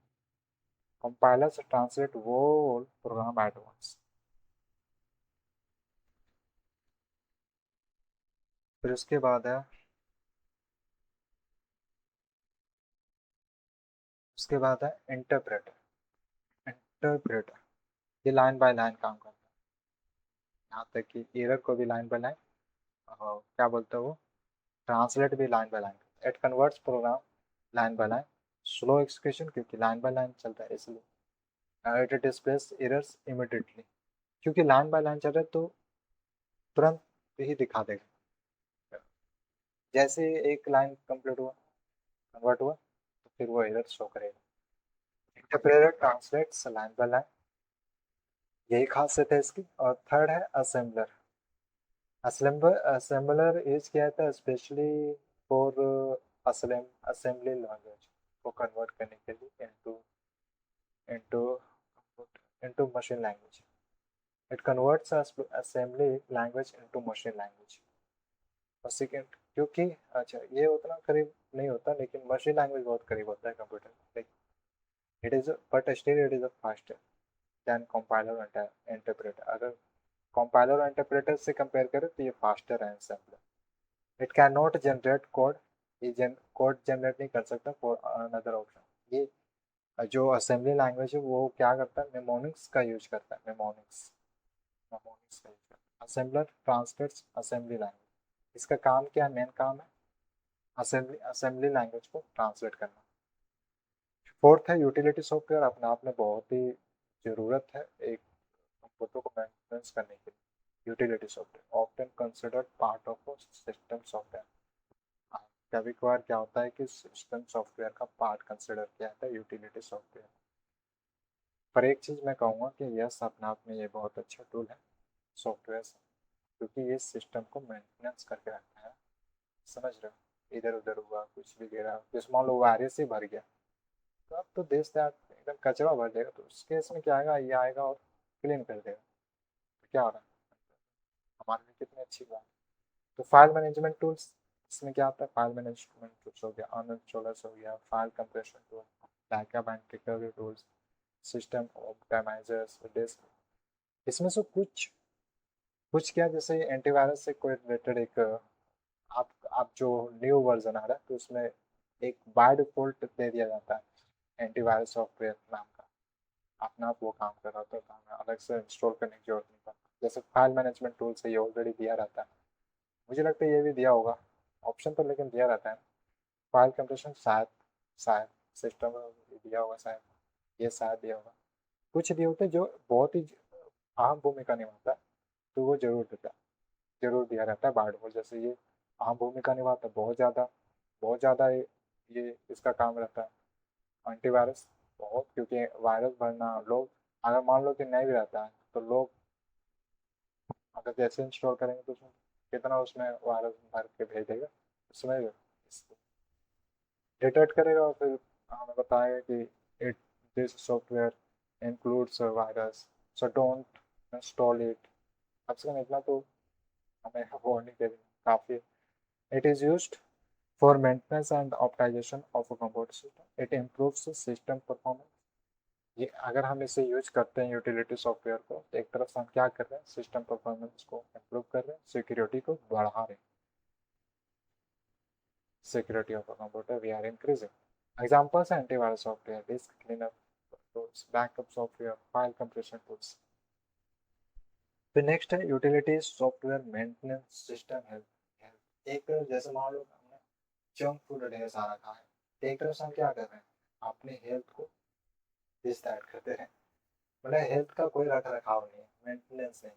कंपाइलर से ट्रांसलेट वो प्रोग्राम एट वंस। फिर उसके बाद है इंटरप्रेटर। इंटरप्रेटर ये लाइन बाय लाइन काम करता है, यहाँ तक कि एरर को भी लाइन बाय लाइन, क्या बोलते हैं वो, ट्रांसलेट भी line by line. It converts program line by line, slow execution क्योंकि लाइन बाय लाइन चलता है इसलिए। इट डिस्प्लेस एरर्स इमिडिएटली, क्योंकि लाइन बाय लाइन चल रहा है तो तुरंत ही दिखा देगा। जैसे एक लाइन कंप्लीट हुआ, कन्वर्ट हुआ, तो फिर वो एरर शो करेगा। Interpreter translates line by line, यही खासियत है इसकी। और थर्ड है असेंबलर। असेंबलर यूज किया जाता है स्पेशली फॉर असेंबली लैंग्वेज को कन्वर्ट करने के लिए into into machine language. It converts assembly language into machine language. और सेकेंड, क्योंकि अच्छा ये उतना करीब नहीं होता, लेकिन मशीन लैंग्वेज बहुत करीब होता है computer. It is but still it is a faster than compiler and interpreter. अगर कंपाइलर और इंटरप्रेटर से कंपेयर करें तो ये फास्टर है assembler. It can not generate code, ये कोड जनरेट नहीं कर सकता फॉर अनदर ऑप्शन। ये जो असेंबली लैंग्वेज है वो क्या करता है, मेमोनिक्स का यूज करता है। मेमोनिक्स का यूज करता है। असेंबलर ट्रांसलेट्स असेंबली लैंग्वेज, इसका काम क्या है, मेन काम है असेंबली लैंग्वेज को ट्रांसलेट करना। फोर्थ है यूटिलिटी सॉफ्टवेयर। अपने आप में बहुत ही ज़रूरत है एक कंप्यूटर को मेंटेनेंस करने के लिए। Utility software often considered part of system software. कभी कभार क्या होता है कि सिस्टम सॉफ्टवेयर का पार्ट कंसिडर किया जाता है यूटिलिटी सॉफ्टवेयर। पर एक चीज़ मैं कहूँगा कि यस, अपने आप में ये बहुत अच्छा टूल है सॉफ्टवेयर, क्योंकि ये सिस्टम को मेंटेनेंस करके रखता है। समझ रहे हो, इधर उधर हुआ कुछ भी गिरा, जैसे मान लो वायरस से भर गया, तो अब तो देश त्याग एकदम कचरा भर देगा, तो उस केस में क्या आएगा, ये आएगा और क्लीन कर देगा। तो क्या हो रहा है, हमारे लिए कितनी अच्छी बात। तो फाइल मैनेजमेंट टूल्स, इसमें क्या आता है, फाइल मैनेजमेंट टूल्स हो गया, अनइंस्टॉलर्स हो गया, file compression tool, backup and recovery tools, system optimizers, disk. इसमें से कुछ कुछ क्या, जैसे एंटीवायरस से कोई रिलेटेड एक, आप जो न्यू वर्जन आ रहा है तो उसमें एक बाय डिफॉल्ट दे दिया जाता है एंटीवायरस सॉफ्टवेयर नाम का, अपना आप वो काम कर रहा होता है, तो हमें अलग से इंस्टॉल करने की जरूरत नहीं पड़ती। जैसे फाइल मैनेजमेंट टूल से ये ऑलरेडी दिया रहता है, मुझे लगता है ये भी दिया होगा ऑप्शन तो, लेकिन दिया रहता है। फाइल कंप्रेशन शायद शायद सिस्टम में दिया होगा, शायद ये शायद दिया होगा। कुछ दिए होते हैं जो बहुत ही अहम भूमिका निभाता है, तो वो जरूर दिया रहता है बाय डिफॉल्ट। जैसे ये अहम भूमिका निभाता है बहुत ज़्यादा ये इसका काम रहता है एंटीवायरस, बहुत, क्योंकि वायरस भरना, लोग अगर मान लो कि नहीं भी रहता है तो लोग अगर जैसे इंस्टॉल करेंगे तो उसमें कितना उसमें वायरस भर के भेज देगा, उसमें डिटेक्ट करेगा और फिर हमें बताएगा कि it this software includes virus, so don't install it. कम से कम इतना तो हमें वार्निंग दे देना काफ़ी है। It is used for maintenance and optimization of a computer system, it improves system performance. ये अगर हम इसे यूज करते हैं यूटिलिटी सॉफ्टवेयर को, तो एक तरफ से हम क्या कर रहे हैं, सिस्टम परफॉर्मेंस को इम्प्रूव कर रहे हैं, सिक्योरिटी को बढ़ा रहे हैं। Security of a computer we are increasing. Examples हैं antivirus software, disk cleanup tools, backup software, file compression tools. फिर नेक्स्ट है utility software maintenance system health. एक तरफ जैसे मान लो हमने जंक फूड ढेर सारा खाया है, तो एक तरफ से हम क्या कर रहे हैं, अपने हेल्थ को डिस्टैट करते हैं। मतलब हेल्थ का कोई रख रखाव नहीं है, मेंटेनेंस नहीं।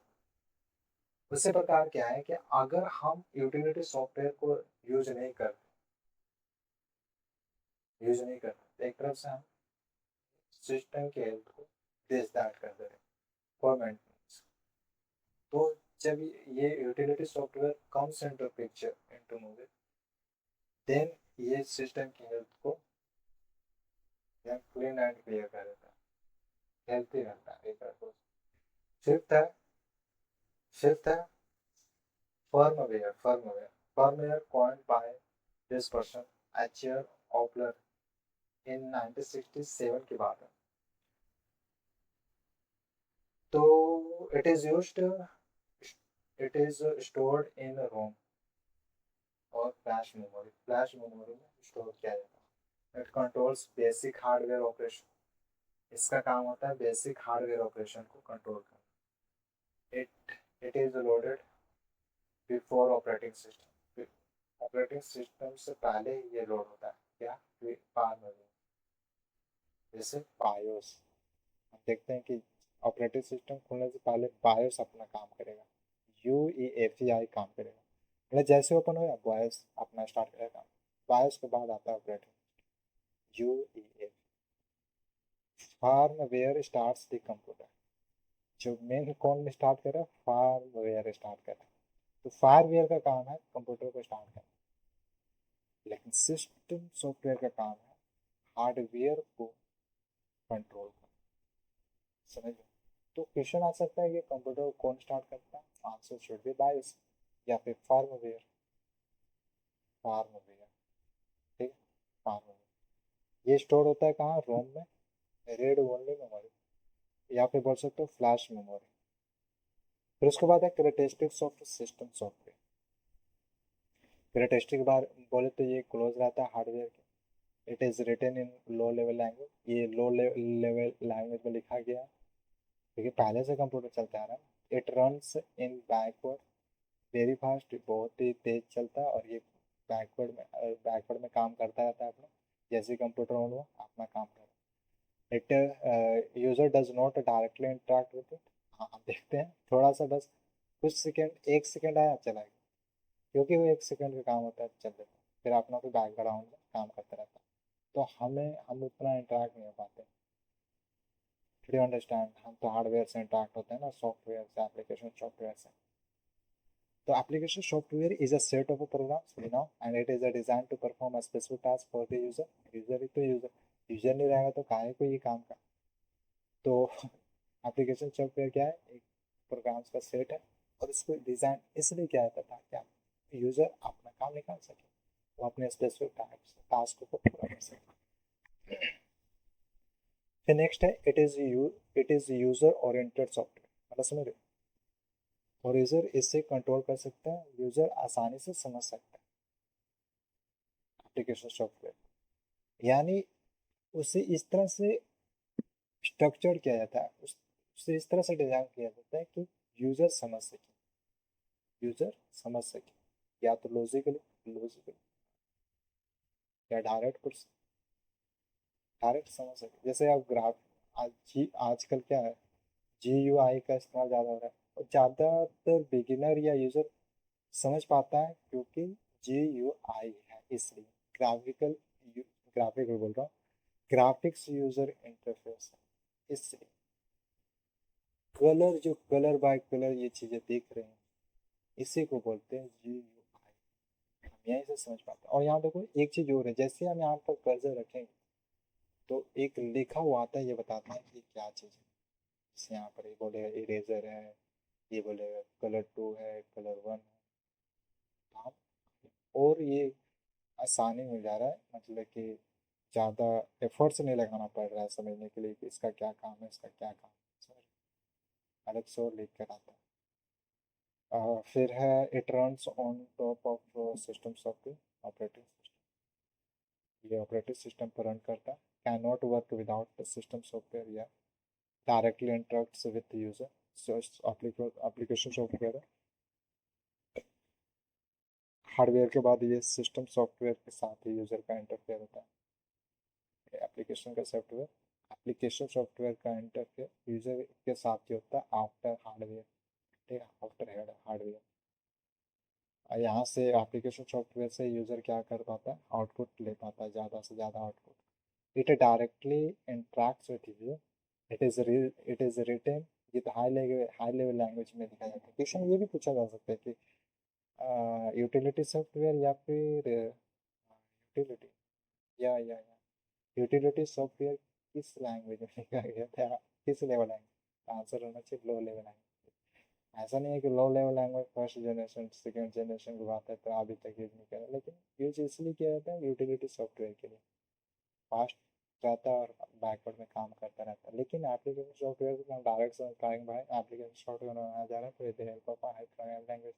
उसी प्रकार क्या है कि अगर हम यूटिलिटी सॉफ्टवेयर को यूज नहीं करते तो एक तरफ से हम सिस्टम के हेल्थ को डिसडार्ट कर दे रहे फॉर मेंटेनेंस। तो जब ये utility software comes into picture into movie, then ये सिस्टम की हेल्थ को क्लीन एंड क्लियर कर देता है, हेल्थी रहता है एक तरह से। फिफ्थ है फिफ्थ है firmware coined by this person Ascher Opler in 1967 की बात है। तो it is stored in ROM और फ्लैश मेमोरी में स्टोर किया जाता है। It controls basic hardware operation. इसका काम होता है बेसिक हार्डवेयर ऑपरेशन को कंट्रोल करना। It is loaded before operating system. Operating system से पहले ये लोड होता है क्या, पार में। जैसे बायोस, हम देखते हैं कि ऑपरेटिंग सिस्टम खुलने से पहले बायोस अपना काम करेगा, UEFI काम करेगा। मतलब जैसे ओपन हो बायोस अपना स्टार्ट करेगा, बायोस के बाद आता है operating, UEFI। Firmware starts the computer. जो मेन कौन स्टार्ट कर रहा है, फार्मवेयर स्टार्ट कर रहा है। तो फार्मवेयर का काम है कंप्यूटर को स्टार्ट करना, लेकिन सिस्टम सॉफ्टवेयर का काम है हार्डवेयर को कंट्रोल करना। समझ लो। तो क्वेश्चन आ सकता है कि कंप्यूटर को कौन स्टार्ट करता है, आंसर शुड बी बायोस या फिर फार्मवेयर। ठीक है, फार्मवेयर। ये स्टोर होता है कहाँ, रोम में, रीड ओनली मेमोरी, या फिर बोल सकते हो फ्लैश मेमोरी। फिर उसके बाद है characteristics of system software. Characteristic बार बोले तो ये क्लोज रहता है हार्डवेयर के। It is written in low level language, ये लो लेवल लैंग्वेज में लिखा गया है क्योंकि पहले से कंप्यूटर चलता आ रहा है। It runs in backward very fast, बहुत ही तेज चलता है, और ये बैकवर्ड में काम करता रहता है अपना। जैसे कंप्यूटर ऑन हुआ अपना काम कर रहा है। It user does not directly interact with it. हाँ, हम देखते हैं थोड़ा सा बस, कुछ सेकेंड, 1 सेकेंड आया चला गया, क्योंकि वो 1 सेकेंड का काम होता है, चल देता है, फिर अपना कोई बैकग्राउंड में काम करता रहता है। तो हम उतना इंटरेक्ट नहीं हो पाते। डू यू अंडरस्टैंड, हम तो हार्डवेयर से इंटरेक्ट होते हैं ना, सॉफ्टवेयर से, एप्लीकेशन सॉफ्टवेयर से। The application software is a set of programs, and it is designed to perform a specific task for the user. User ही तो यूजर नहीं रहेगा तो काहे को ये काम का। तो एप्लीकेशन सॉफ्टवेयर क्या है, एक प्रोग्राम्स का सेट है, और इसको डिज़ाइन इसलिए किया जाता था कि यूजर अपना काम निकाल सके, वो अपने स्पेसिफिक टास्क को पूरा कर सके। फिर नेक्स्ट है it is user oriented software. मतलब समझ रहे हो, और यूजर इससे कंट्रोल कर सकता है, यूजर आसानी से समझ सकता है एप्लीकेशन सॉफ्टवेयर। यानी उसे इस तरह से स्ट्रक्चर किया जाता है, उसे इस तरह से डिजाइन किया जाता है कि यूजर समझ सके, यूजर समझ सके, या तो लॉजिकली या डायरेक्ट समझ सके। जैसे आप ग्राफ, आजकल क्या है, GUI का इस्तेमाल ज़्यादा हो रहा है, और ज़्यादातर बिगिनर या यूजर समझ पाता है क्योंकि GUI है, इसलिए ग्राफिकल ग्राफिकल बोल रहा हूँ, ग्राफिक्स यूजर इंटरफेस है, इसलिए कलर, जो कलर बाय कलर ये चीजें देख रहे हैं, इसी को बोलते हैं GUI। हम यहीं से समझ पाते हैं। और यहाँ देखो एक चीज और है, जैसे हम यहाँ पर कर्सर रखेंगे तो एक लिखा हुआ आता है, ये बताता है कि क्या चीज है। जैसे यहाँ पर ये बोलेगा इरेजर है, ये बोलेगा कलर 2 है, कलर 1 है। तो हम, और ये आसानी मिल जा रहा है, मतलब कि ज़्यादा एफर्ट्स नहीं लगाना पड़ रहा है समझने के लिए कि इसका क्या काम है, इसका क्या काम है। समझ, अलग से और लिख कर आता है। फिर है it runs on top of system software, operating system. ये ऑपरेटिंग सिस्टम पर रन करता है, can not work without system software, या directly interacts with user. So application software है। हार्डवेयर के बाद ये सिस्टम सॉफ्टवेयर के साथ ही यूजर का इंटरफेयर होता है। एप्लीकेशन सॉफ्टवेयर का इंटरफेयर यूजर के साथ ही होता है आफ्टर हार्डवेयर। ठीक है, सॉफ्टवेयर हार्डवेयर। और यहाँ से एप्लीकेशन सॉफ्टवेयर से यूज़र क्या कर पाता है, आउटपुट ले पाता है, ज़्यादा से ज़्यादा output. It directly interacts with user. It is written with high level language में लिखा जाता है। क्वेश्चन ये भी पूछा जा सकता है कि यूटिलिटी सॉफ्टवेयर या फिर यूटिलिटी या यूटिलिटी सॉफ्टवेयर किस लैंग्वेज में लिखा गया था, किस लेवल लैंग्वेज। आंसर होना चाहिए लो लेवल लैंग्वेज। ऐसा नहीं है कि लो level language first generation second generation की बात है तो अभी तक यूज नहीं करा, लेकिन यूज इसलिए किया जाता है यूटिलिटी सॉफ्टवेयर के लिए। फास्ट रहता है और बैकवर्ड में काम करता रहता है। लेकिन एप्लीकेशन सॉफ्टवेयर को हम डायरेक्ट समझ पाएंगे भाई, एप्लीकेशन सॉफ्टवेयर बनाया जा रहा है तो with help of high programming language,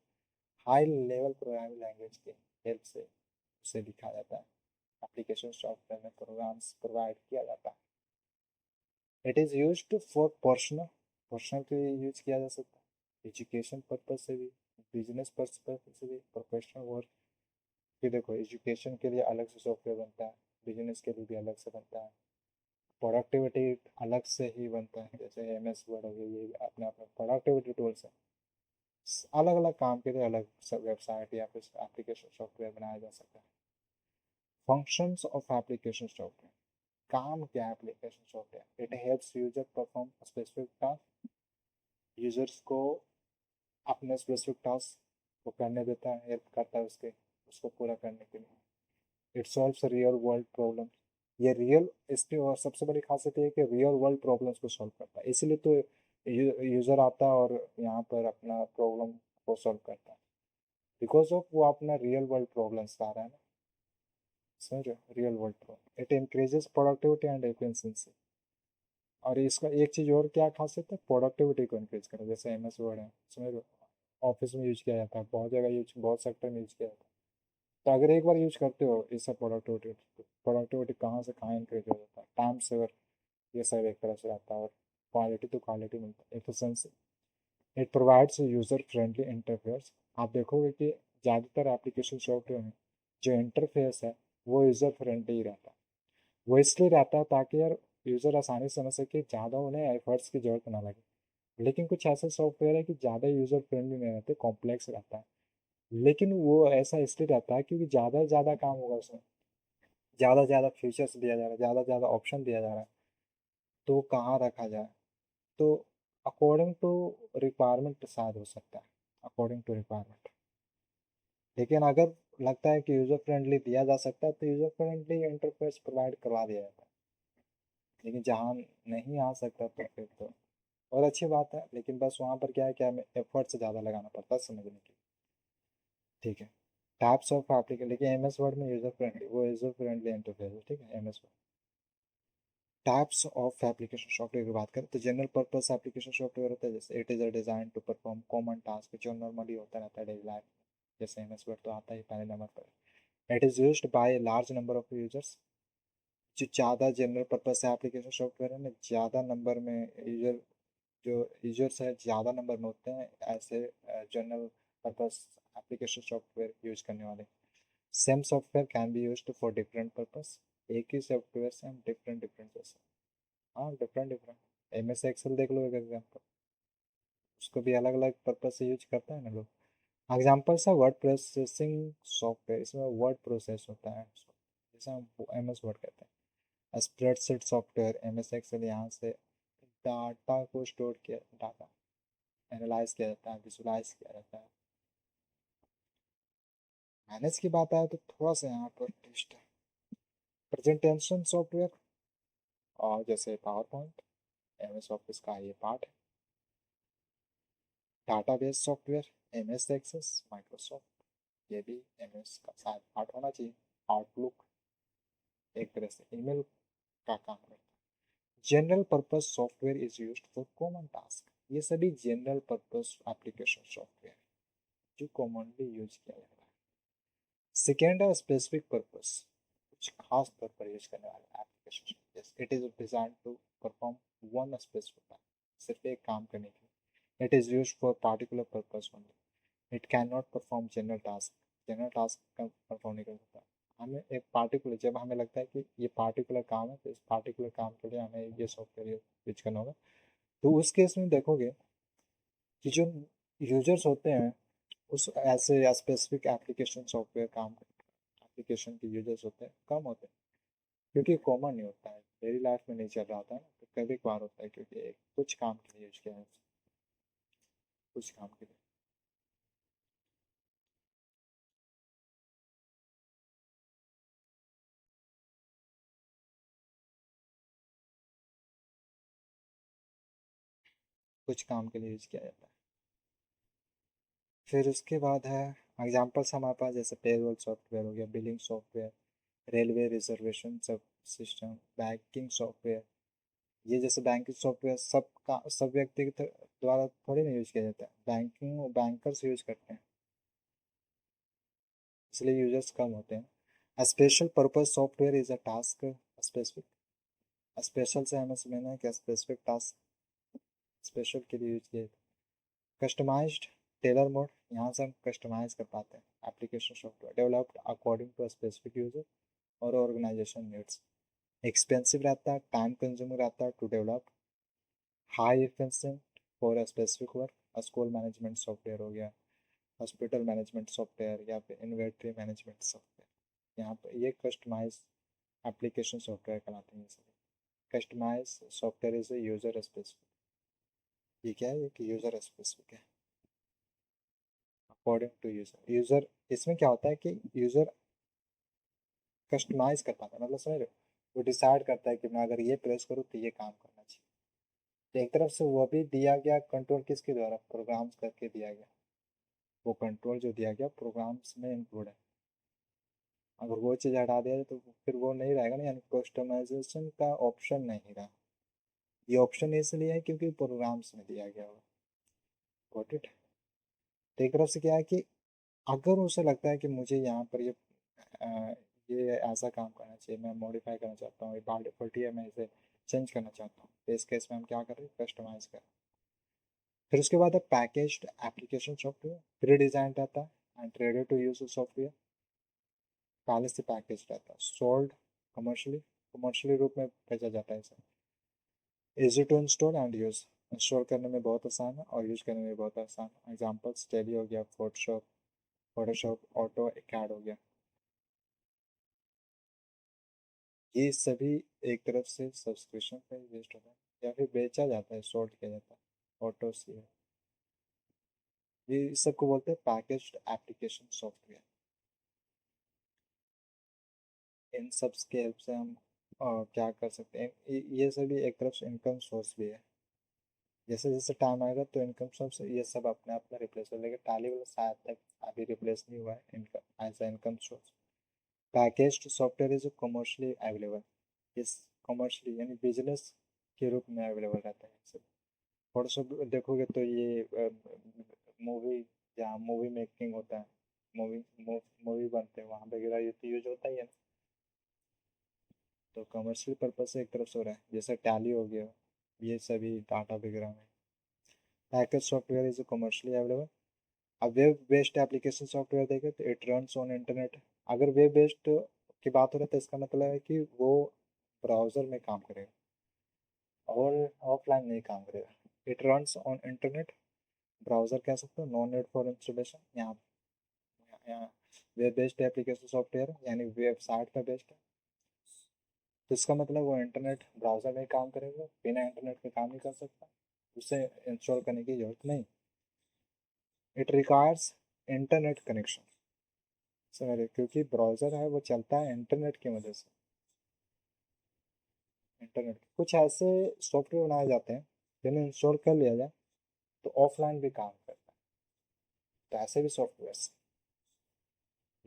high level programming language की हेल्प से उसे लिखा जाता है। एप्लीकेशन सॉफ्टवेयर में प्रोग्राम्स प्रोवाइड किया जाता है। It is use for personal, personal के लिए यूज किया जा सकता है, एजुकेशन पर्पज से भी, बिजनेस पर्पज से भी, प्रोफेशनल वर्क। कि देखो एजुकेशन के लिए अलग से सॉफ्टवेयर बनता है, बिजनेस के लिए भी अलग से बनता है, प्रोडक्टिविटी अलग से ही बनता है, जैसे एम एस वर्ड हो गया, ये अपने अपने प्रोडक्टिविटी टूल्स है। अलग अलग काम के लिए अलग वेबसाइट या फिर एप्लीकेशन सॉफ्टवेयर बनाया जा सकता है। फंक्शंस ऑफ एप्लीकेशन सॉफ्टवेयर, काम क्या है application software, it helps user perform specific task, users को अपने स्पेसिफिक टास्क को करने देता है, हेल्प करता है उसको पूरा करने के लिए। It solves real world problem, ये रियल, इसकी और सबसे बड़ी खासियत ये है कि रियल वर्ल्ड प्रॉब्लम्स को सॉल्व करता है, इसलिए तो यूज़र आता है और यहाँ पर अपना प्रॉब्लम को सॉल्व करता है, बिकॉज ऑफ वो अपना रियल वर्ल्ड प्रॉब्लम्स ला रहा है ना। समझ रहे हो, real world problem. It increases productivity and efficiency. और इसका एक चीज़ और क्या खासियत है, प्रोडक्टिविटी को इंक्रीज करें, जैसे एम एस वर्ड है, समझ रहे हो, ऑफिस में यूज किया जाता है, बहुत जगह यूज, बहुत सेक्टर में यूज किया जाता है। तो अगर एक बार यूज करते हो इस सब प्रोडक्टिविटी, प्रोडक्टिविटी कहाँ से कहाँ इंक्रीज हो जाता है, टाइम सेवर ये सब एक तरह से रहता है, और क्वालिटी तो क्वालिटी मिलता है, efficiency. It provides user friendly interface. आप देखोगे कि ज़्यादातर एप्लीकेशन सॉफ्टवेयर में जो इंटरफेस है वो यूज़र फ्रेंडली ही रहता है। वो इसलिए रहता है ताकि यार यूज़र आसानी से समझ सके, ज़्यादा उन्हें एफर्ट्स की जरूरत ना लगे। लेकिन कुछ ऐसे सॉफ्टवेयर है कि ज़्यादा यूज़र फ्रेंडली नहीं रहते, कॉम्प्लेक्स रहता है, लेकिन वो ऐसा इसलिए रहता है क्योंकि ज़्यादा से ज़्यादा काम होगा उसमें, ज़्यादा से ज़्यादा फीचर्स दिया जा रहा है, ज़्यादा से ज़्यादा ऑप्शन दिया जा रहा है, तो कहाँ रखा जाए। तो अकॉर्डिंग टू रिक्वायरमेंट शायद हो सकता है, अकॉर्डिंग टू रिक्वायरमेंट। लेकिन अगर लगता है कि यूज़र फ्रेंडली दिया जा सकता है तो यूज़र फ्रेंडली इंटरफेस प्रोवाइड करवा दिया जाता है। लेकिन जहाँ नहीं आ सकता तो फिर तो और अच्छी बात है, लेकिन बस वहाँ पर क्या है कि हमें एफर्ट से ज़्यादा लगाना पड़ता है समझने के लिए। ठीक है, टाइप्स ऑफ एप्लीकेशन, लेकिन एम एस वर्ड में यूज़र फ्रेंडली, वो यूज़र फ्रेंडली इंटरफेस है, ठीक है, M S Word. Types of application software की बात करें तो जनरल पर्पस एप्लीकेशन सॉफ्टवेयर होता है, जैसे it is a design to perform common task, जो नॉर्मली होता रहता है डेली लाइफ में, जैसे एम एस वर्ड तो आता ही पहले नंबर पर। It is used by a large number of users, जो ज़्यादा जनरल पर्पस एप्लीकेशन सॉफ्टवेयर है ना, ज़्यादा नंबर में यूजर, जो यूजर्स है ज़्यादा नंबर में होते हैं ऐसे general purpose application software use करने वाले। Same software can be used for different purpose, एक ही सॉफ्टवेयर से हम डिफरेंट डिफरेंट जैसे, हाँ different different, M S Excel देख लो एक एग्जाम्पल, उसको भी अलग अलग पर्पज से यूज करता है ना लोग। एग्जाम्पल्स है वर्ड प्रोसेसिंग सॉफ्टवेयर, इसमें वर्ड प्रोसेस होता है, जैसे हम एम एस वर्ड कहते हैं। Spreadsheet software, M S Excel, यहाँ से डाटा को स्टोर किया, डाटा एनालाइज किया जाता है, विजुलाइज किया जाता है। मैनेज की बात आए तो थोड़ा सा यहाँ पर ट्विस्ट है। प्रेजेंटेशन सॉफ्टवेयर, और जैसे PowerPoint, M S Office का ये पार्ट है। Database software, M S Access, Microsoft, ये भी एम एस का शायद पार्ट होना चाहिए। आउटलुक एक तरह से ईमेल का काम करता है। General purpose software is used for common task, ये सभी जनरल पर्पस एप्लीकेशन सॉफ्टवेयर जो कॉमनली यूज किया जाता है। सेकेंड है स्पेसिफिक पर्पस, कुछ खास तौर पर यूज करने वाले application. It is design to perform one specific task, सिर्फ एक काम करने के लिए। It is use for particular purpose only, it can not perform general task, general task का परफॉर्म नहीं कर सकता। हमें एक पार्टिकुलर, जब हमें लगता है कि ये पार्टिकुलर काम है तो इस पार्टिकुलर काम के लिए हमें ये सॉफ्टवेयर यूज करना होगा, तो उस केस में देखोगे कि जो यूजर्स होते हैं उस ऐसे स्पेसिफिक एप्लीकेशन सॉफ्टवेयर काम एप्लीकेशन के यूजर्स होते हैं कम होते हैं, क्योंकि कॉमन नहीं होता है, डेली लाइफ में नहीं चल रहा होता है ना, तो कभी कभार होता है क्योंकि कुछ काम के लिए यूज किया है, कुछ काम के लिए। कुछ काम के लिए यूज किया जाता है। फिर उसके बाद है एग्जांपल्स हमारे पास, जैसे पेरोल सॉफ्टवेयर हो गया, बिलिंग सॉफ्टवेयर, रेलवे रिजर्वेशन सब सिस्टम, बैंकिंग सॉफ्टवेयर। ये जैसे बैंकिंग सॉफ्टवेयर सब व्यक्ति के द्वारा थोड़ी ना यूज किया जाता है, बैंकिंग बैंकर्स यूज करते हैं, इसलिए यूजर्स कम होते हैं। Special purpose software is a task specific. Special से हमें समझना है कि स्पेसिफिक टास्क स्पेशल के लिए यूज किया। कस्टमाइज्ड टेलर मोड, यहाँ से हम कस्टमाइज कर पाते हैं application software developed according to specific user और ऑर्गेनाइजेशन नीड्स। एक्सपेंसिव रहता है, टाइम कंज्यूमिंग रहता है to develop, high efficient for a specific work. School management software हो गया, हॉस्पिटल मैनेजमेंट सॉफ्टवेयर या फिर इन्वेंट्री मैनेजमेंट सॉफ्टवेयर, यहाँ पर ये कस्टमाइज एप्लीकेशन सॉफ्टवेयर कहलाते हैं सभी। Customize software is user specific. ये क्या है, एक यूजर स्पेसिफिक है अकॉर्डिंग टू यूजर। यूजर इसमें क्या होता है कि यूजर कस्टमाइज कर पाता है, मतलब समझ रहे हो, वो डिसाइड करता है कि मैं अगर ये प्रेस करूँ तो ये काम करना चाहिए। तो एक तरफ से वो भी दिया गया कंट्रोल किसके द्वारा, प्रोग्राम्स करके दिया गया, वो कंट्रोल जो दिया गया प्रोग्राम्स में इंक्लूड है। अगर वो चीज़ हटा दिया जाए तो फिर वो नहीं रहेगा ना, यानी कस्टमाइजेशन का ऑप्शन नहीं रहा। ये ऑप्शन इसलिए है क्योंकि प्रोग्राम्स में दिया गया हुआ। Got it. तो एक तरफ से क्या है कि अगर उसे लगता है कि मुझे यहाँ पर ये ऐसा काम करना चाहिए, मैं मॉडिफाई करना चाहता हूँ, ये बाय डिफॉल्ट ही है, मैं इसे चेंज करना चाहता हूँ, तो इस केस में हम क्या कर रहे हैं, कस्टमाइज कर। फिर उसके बाद है packaged application software, pre design रहता है and ready to use software, पहले से पैकेज रहता है, सोल्ड कमर्शियली रूप में भेजा जाता है इसे। Easy to install and use, install करने में बहुत आसान है और यूज करने में बहुत आसान है। एग्जाम्पल्स टैली हो गया, फोटोशॉप ऑटो कैड हो गया। ये सभी एक तरफ से सब्सक्रिप्शन पे वेस्ट होता है या फिर बेचा जाता है, शॉर्ट किया जाता है, ऑटो सी है। ये इस सबको बोलते हैं पैकेज्ड एप्लीकेशन सॉफ्टवेयर। इन सब के हेल्प से हम क्या कर सकते हैं, ये सभी एक तरफ से इनकम सोर्स भी है। जैसे जैसे टाइम आएगा तो इनकम सोर्स ये सब अपने आप में रिप्लेस हो, लेकिन टैली वाला शायद तक अभी रिप्लेस नहीं हुआ है income as a income source. Packaged software is commercially available, इस कमर्शियली यानी बिजनेस के रूप में अवेलेबल रहता है। फोटोशॉप देखोगे तो ये मूवी, जहाँ मूवी मेकिंग होता है, मूवी मूवी बनते हैं वहाँ वगैरह ये तो यूज होता ही है। तो कमर्शियल पर्पज से एक तरफ से हो रहा है, जैसे टैली हो गया, ये सभी डाटा वगैरह में। Package software is commercially available. अब वेब बेस्ड एप्लीकेशन सॉफ्टवेयर देखें तो इट रन्स ऑन इंटरनेट। अगर वेब बेस्ड की बात हो रही है तो इसका मतलब है कि वो ब्राउजर में काम करेगा और ऑफलाइन नहीं काम करेगा। It runs on internet, browser कह सकते हो, नो नीड फॉर इंस्टॉलेशन। यहाँ वेब बेस्ड एप्लीकेशन सॉफ्टवेयर यानी वेबसाइट पर बेस्ड है, तो इसका मतलब वो इंटरनेट ब्राउजर में काम करेगा, बिना इंटरनेट के काम नहीं कर सकता, उसे इंस्टॉल करने की जरूरत नहीं। इट रिक्वायर्स इंटरनेट कनेक्शन, समझ, क्योंकि ब्राउजर है वो चलता है इंटरनेट की वजह से। इंटरनेट कुछ ऐसे सॉफ्टवेयर बनाए जाते हैं जिन्हें इंस्टॉल कर लिया जाए तो ऑफलाइन भी काम करता है, तो ऐसे भी सॉफ्टवेयर।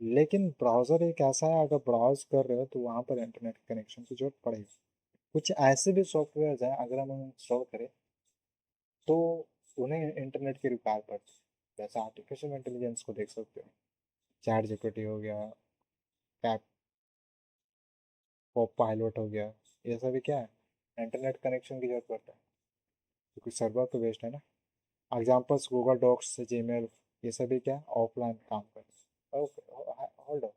लेकिन ब्राउज़र एक ऐसा है, अगर ब्राउज कर रहे हो तो वहाँ पर इंटरनेट कनेक्शन की जरूरत पड़ेगी। कुछ ऐसे भी सॉफ्टवेयर हैं अगर हम इंस्टॉल करें तो उन्हें इंटरनेट की रिक्वायर पड़ती है, जैसे आर्टिफिशियल इंटेलिजेंस को देख सकते हो, चैट जीपीटी हो गया, कैप पॉप पायलट हो गया, ये सभी क्या है, इंटरनेट कनेक्शन की जरूरत पड़ता है क्योंकि सर्वर तो वेस्ट है ना। एग्जाम्पल्स गूगल डॉक्स, जीमेल, ये सभी क्या ऑफलाइन काम करते हैं। Okay hold on,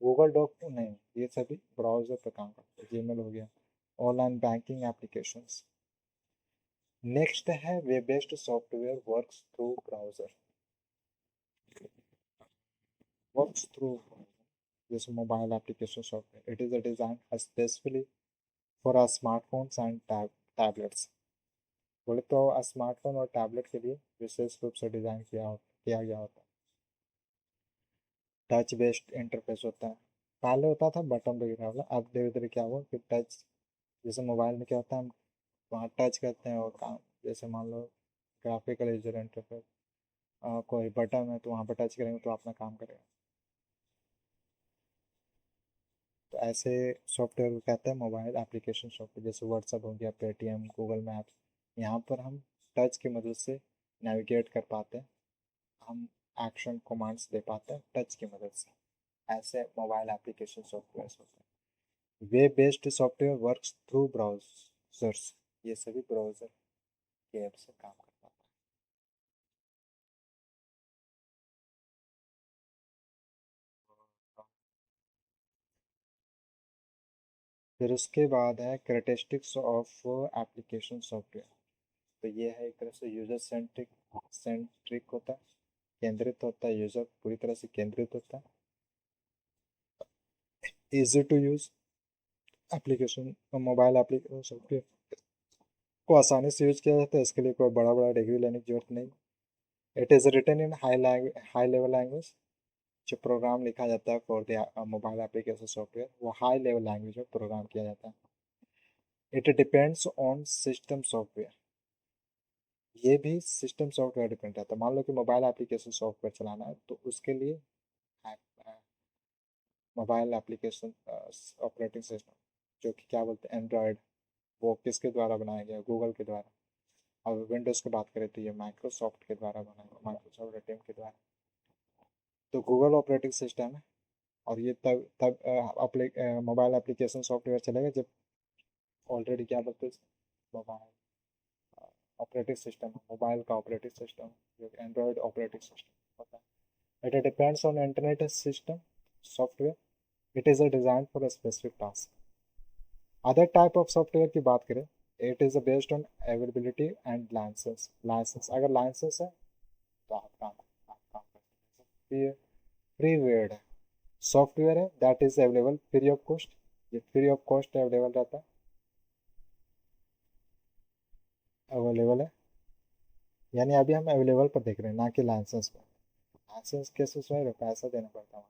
Google doc तो नहीं, ये सभी ब्राउजर पर काम करते हैं। जीमेल हो गया, ऑनलाइन बैंकिंग एप्लीकेशंस, नेक्स्ट है web based software works through browser. Works through जैसे mobile application software, it is a design specifically for a smartphones and tablets. बोले तो स्मार्टफोन और टैबलेट के लिए विशेष रूप से डिजाइन किया गया होता है। टच बेस्ड इंटरफेस होता है। पहले होता था बटन वगैरह वाला, अब धीरे धीरे क्या हुआ कि टच, जैसे मोबाइल में क्या होता है, हम वहाँ टच करते हैं और काम, जैसे मान लो ग्राफिकल यूजर इंटरफेस, कोई बटन है तो वहाँ पर टच करेंगे तो अपना काम करेगा। तो ऐसे सॉफ्टवेयर को कहते हैं मोबाइल एप्लीकेशन सॉफ्टवेयर। जैसे व्हाट्सअप हो गया, पेटीएम, गूगल मैप्स, यहाँ पर हम टच की मदद से नेविगेट कर पाते हैं, हम एक्शन कमांड्स दे पाते हैं टच की मदद से। ऐसे मोबाइल एप्लीकेशन सॉफ्टवेयर होते हैं। Web based software works through browsers, ये सभी ब्राउजर के ऐप से काम कर पाता है। फिर उसके बाद है कैरेक्टरिस्टिक्स ऑफ एप्लीकेशन सॉफ्टवेयर। तो ये है एक तरह से यूजर सेंट्रिक होता है, केंद्रित होता है, यूजर पूरी तरह से केंद्रित होता है। Easy to use application, mobile application software को आसानी से यूज किया जाता है, इसके लिए कोई बड़ा बड़ा डिग्री लेने की जरूरत नहीं। It is written in high level language. जो प्रोग्राम लिखा जाता है for the mobile application software, वो हाई लेवल लैंग्वेज में प्रोग्राम किया जाता है। It depends on system software. ये भी सिस्टम सॉफ्टवेयर डिपेंड रहता है। मान लो कि मोबाइल एप्लीकेशन सॉफ्टवेयर चलाना है तो उसके लिए मोबाइल एप्लीकेशन ऑपरेटिंग सिस्टम, जो कि क्या बोलते हैं, एंड्रॉयड, वो किसके द्वारा बनाया गया, गूगल के द्वारा। और विंडोज़ की बात करें तो ये माइक्रोसॉफ्ट के द्वारा बनाया गया, माइक्रोसॉफ्ट टीम के द्वारा। तो गूगल ऑपरेटिंग सिस्टम है। और ये तब तब मोबाइल एप्लीकेशन सॉफ्टवेयर चलेगा जब ऑलरेडी क्या बोलते हैं, मोबाइल ऑपरेटिंग सिस्टम, मोबाइल का ऑपरेटिंग सिस्टम जो एंड्रॉयड ऑपरेटिंग सिस्टम होता है। It depends on internet system software. It is a design for a specific task. Other type of software की बात करें, it is based on availability and license. अगर license है तो आप काम कर सकते हैं। फ्रीवेयर है, सॉफ्टवेयर है that is available free of cost. ये फ्री ऑफ कॉस्ट अवेलेबल रहता है, अवेलेबल है। यानी अभी हम अवेलेबल पर देख रहे हैं, ना कि लाइसेंस पर। लाइसेंस केसेस में पैसा देना पड़ता है।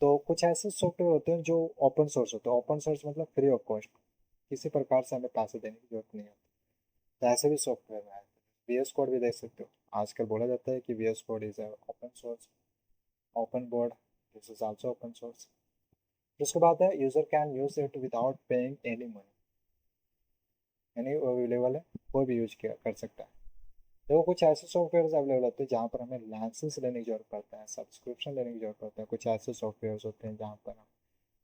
तो कुछ ऐसे सॉफ्टवेयर होते हैं जो ओपन सोर्स होते हैं। ओपन सोर्स मतलब फ्री ऑफ कॉस्ट, किसी प्रकार से हमें पैसे देने की जरूरत नहीं होती। तो ऐसे भी सॉफ्टवेयर में आए, वी एस कोड भी देख सकते हो। आजकल बोला जाता है कि V S code is open source, open board, this is also open source. उसके बाद है user can use it without paying any money. यानी वो अवेलेबल है, कोई भी यूज कर सकता है। देखो कुछ ऐसे सॉफ्टवेयर अवेलेबल होते हैं जहाँ पर हमें लाइसेंस लेने की जरूरत पड़ता है, सब्सक्रिप्शन लेने की जरूरत पड़ता है। कुछ ऐसे सॉफ्टवेयर होते हैं जहाँ पर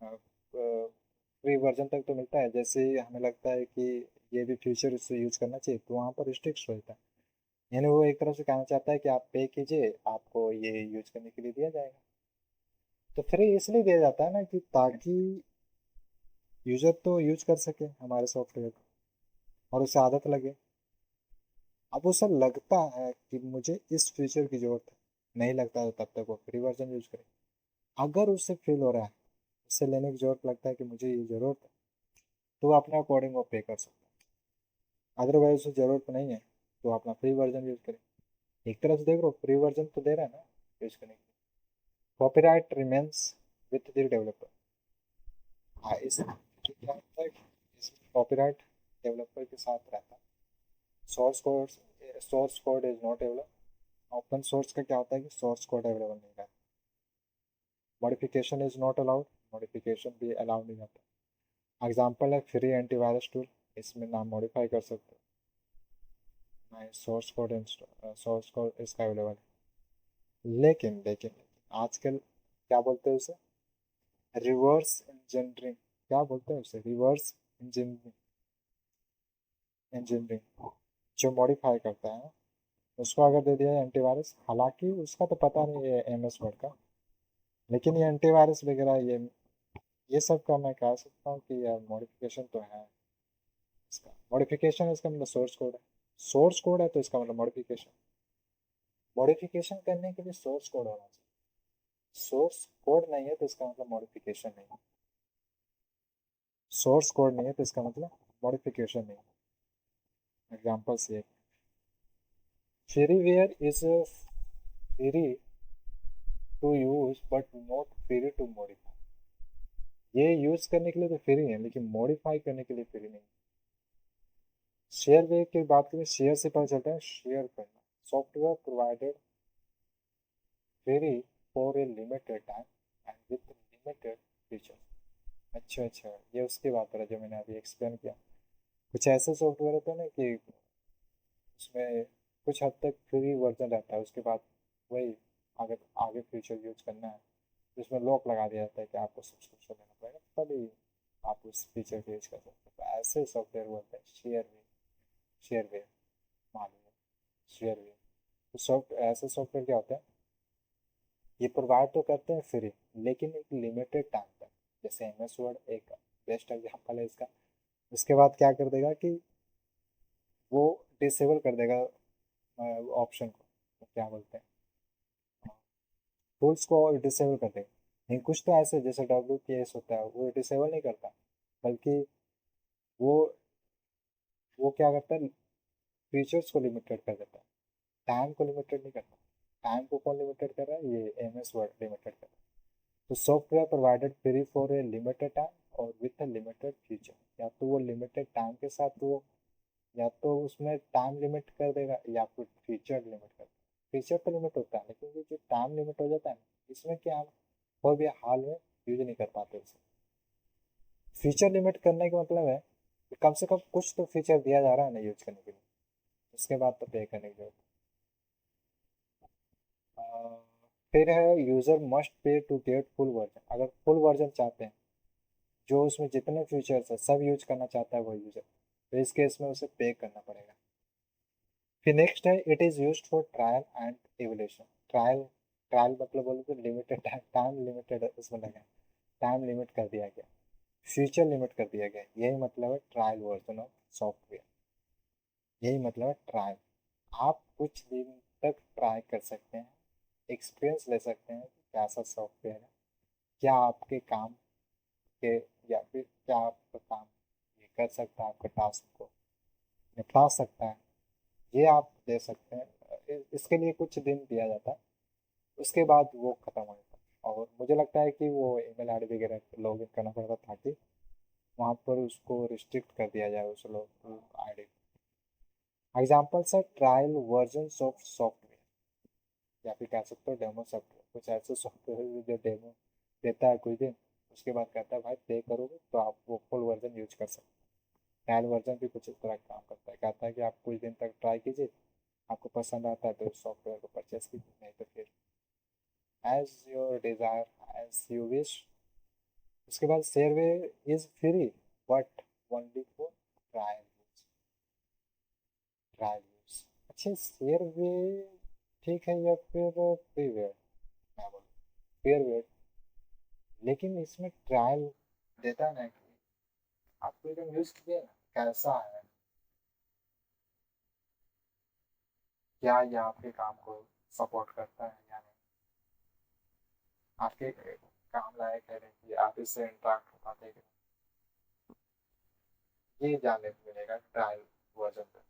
हम फ्री वर्जन तक तो मिलता है, जैसे ही हमें लगता है कि ये भी फ्यूचर से यूज करना चाहिए तो वहाँ पर रिस्ट्रिक्ट रहता है। यानी वो एक तरफ से कहना चाहता है कि आप पे कीजिए, आपको ये यूज करने के लिए दिया जाएगा। तो फ्री इसलिए दिया जाता है ना कि ताकि यूजर तो यूज कर सके हमारे सॉफ्टवेयर को और उसे आदत लगे। अब उसे लगता है कि मुझे इस फीचर की जरूरत है, नहीं लगता है तब तक वो फ्री वर्जन यूज करे। अगर उसे फील हो रहा है, उसे लेने की जरूरत लगता है कि मुझे ये जरूरत है, तो वो अपने अकॉर्डिंग वो पे कर सकता है। अदरवाइज उसे जरूरत नहीं है तो अपना फ्री वर्जन यूज करे। एक तरह से देख लो, फ्री वर्जन तो दे रहा है ना यूज करने के लिए। Copyright remains with the developer. हाँ, इस क्या होता है कि इसमें कॉपीराइट डेवलपर के साथ रहता है। Source code, source code is not available. Open source का क्या होता है कि सोर्स कोड अवेलेबल नहीं रहता। Modification is not allowed, modification भी अलाउ नहीं होता। एग्जाम्पल है फ्री एंटीवायरस टूल, इसमें नाम मॉडिफाई कर सकते हो ना, सोर्स कोड इसका अवेलेबल है। लेकिन आजकल क्या बोलते हैं उसे, रिवर्स इंजीनियरिंग, क्या बोलते हैं उसे, रिवर्स इंजीनियरिंग, जो मॉडिफाई करता है उसको अगर दे दिया एंटीवायरस, हालांकि उसका तो पता नहीं है एम एस वर्ड का, लेकिन ये एंटीवायरस वगैरह ये सब का मैं कह सकता हूँ कि यार मॉडिफिकेशन तो है। इसका मॉडिफिकेशन, इसका मतलब सोर्स कोड है। सोर्स कोड है तो इसका मतलब मॉडिफिकेशन। मॉडिफिकेशन करने के लिए सोर्स कोड होना चाहिए, सोर्स कोड नहीं है तो इसका मतलब मॉडिफिकेशन नहीं है। सोर्स कोड नहीं है तो इसका मतलब मॉडिफिकेशन नहीं है। एग्जाम्पल से, freeware is free to use but not free to modify. ये यूज करने के लिए तो फ्री है लेकिन मॉडिफाई करने के लिए फ्री नहीं। शेयरवेयर की बात करें, शेयर से पता चलता है शेयर करना। Software provided free for a limited time and with limited feature. अच्छा अच्छा, ये उसकी बात है जो मैंने अभी एक्सप्लेन किया। कुछ ऐसे सॉफ्टवेयर होते हैं ना कि उसमें कुछ हद तक फ्री वर्जन रहता है, उसके बाद वही अगर आगे फ्यूचर यूज करना है तो उसमें लॉक लगा दिया जाता है कि आपको सब्सक्रिप्शन लेना पड़ेगा तभी आप उस फीचर को यूज कर सकते हैं। तो ऐसे सॉफ्टवेयर बोलते हैं शेयरवेयर। शेयरवेयर मान लीजिए, शेयरवेयर। तो ऐसे सॉफ्टवेयर क्या होता है, ये प्रोवाइड तो करते हैं फ्री लेकिन एक लिमिटेड टाइम तक। जैसे एम एस वर्ड एक बेस्ट एग्जाम्पल है इसका। उसके बाद क्या कर देगा कि वो डिसेबल कर देगा ऑप्शन को, तो क्या बोलते हैं, टूल्स को डिसेबल कर देगा। नहीं, कुछ तो ऐसे जैसे WPS होता है वो डिसेबल नहीं करता, बल्कि वो वो क्या करता है, फीचर्स को लिमिटेड कर देता है, टाइम को लिमिटेड नहीं करता। टाइम को कौन लिमिटेड कर रहा है, ये MS वर्ड लिमिटेड कर रहा है। तो software provided free for a limited time और विथ अ लिमिटेड फीचर। या तो वो लिमिटेड टाइम के साथ वो, या तो उसमें टाइम लिमिट कर देगा या फिर फीचर लिमिट कर देगा। फीचर तो लिमिट होता है लेकिन ये जो टाइम लिमिट हो जाता है ना, इसमें क्या हम कोई भी हाल में यूज नहीं कर पाते उसे। फीचर लिमिट करने का मतलब है कि कम से कम कुछ तो फीचर दिया जा रहा है ना यूज करने के लिए, उसके बाद तो पे करने की जरूरत है। फिर है user must pay to get full version. अगर फुल वर्जन चाहते हैं, जो उसमें जितने फीचर्स है सब यूज करना चाहता है वो यूजर, तो इस केस में उसे पे करना पड़ेगा। फिर नेक्स्ट है it is used for trial and evolution. Trial, trial मतलब बोलो तो लिमिटेड टाइम, टाइम लिमिटेड उसमें लगा, टाइम लिमिट कर दिया गया, फीचर लिमिट कर दिया गया, यही मतलब है ट्रायल वर्जन ऑफ सॉफ्टवेयर। यही मतलब है ट्रायल। आप कुछ दिन तक ट्राई कर सकते हैं, एक्सपीरियंस ले सकते हैं कि कैसा सॉफ्टवेयर है, क्या आपके काम के, या फिर क्या आपका काम ये कर सकता है, आपके टास्क को निपटा सकता है, ये आप दे सकते हैं। इसके लिए कुछ दिन दिया जाता है, उसके बाद वो ख़त्म हो जाता है। और मुझे लगता है कि वो ईमेल आईडी वगैरह लॉग इन करना पड़ता ताकि वहाँ पर उसको रिस्ट्रिक्ट कर दिया जाए उस लोग आईडी। एग्जाम्पल्स है ट्रायल वर्जन ऑफ सॉफ्टवेयर, या फिर कह सकते हो डेमो सॉफ्टवेयर। कुछ ऐसे सॉफ्टवेयर जो डेमो देता है कुछ दिन, उसके बाद कहता है भाई पे करोगे तो आप वो फुल वर्जन यूज कर सकते हैं। ट्रायल वर्जन भी कुछ इस तरह का काम करता है, कहता है कि आप कुछ दिन तक ट्राई कीजिए, आपको पसंद आता है तो उस सॉफ्टवेयर को परचेस कीजिए, नहीं तो फिर as your desire as you wish. उसके बाद shareware is free but only for trial use. Trial use, अच्छा शेयरवेयर ठीक है या फिर फ्रीवेयर, मैं बोलूँ फेयरवेयर, लेकिन इसमें ट्रायल देता है ना कि आप एकदम यूज कीजिए ना, कैसा है, क्या ये आपके काम को सपोर्ट करता है या नहीं, आपके काम लायक है नहीं, कि आप इससे इंटरेक्ट हो पाते हैं कि नहीं, ये जानने को मिलेगा ट्रायल वर्जन पे।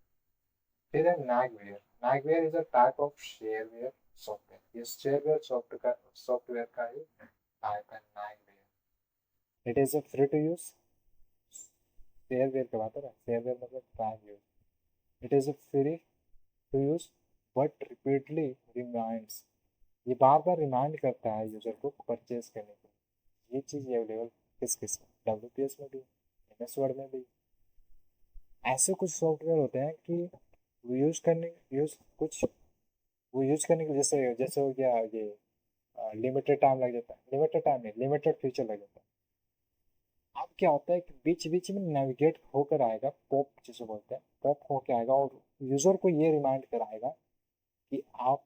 फिर है nagware. Nagware is a type of shareware software. ये शेयरवेयर सॉफ्टवेयर का ही टाइप है nagware. It is a free to use. Shareware का बात है ना, शेयरवेयर मतलब trial use. It is a free to use but repeatedly reminds, ये बार बार रिमाइंड करता है यूजर को परचेज करने के लिए। ये चीज़ अवेलेबल किस किस में, WPS में भी, MS वर्ड में भी। ऐसे कुछ सॉफ्टवेयर होते हैं कि वो यूज करने, यूज कुछ वो यूज करने के, जैसे जैसे हो गया ये लिमिटेड टाइम लग जाता है, लिमिटेड टाइम नहीं लिमिटेड फीचर लग जाता है। अब क्या होता है कि बीच बीच में नेविगेट होकर आएगा, पॉप जिसे बोलते हैं, पॉप होकर आएगा और यूजर को ये रिमाइंड कराएगा कि आप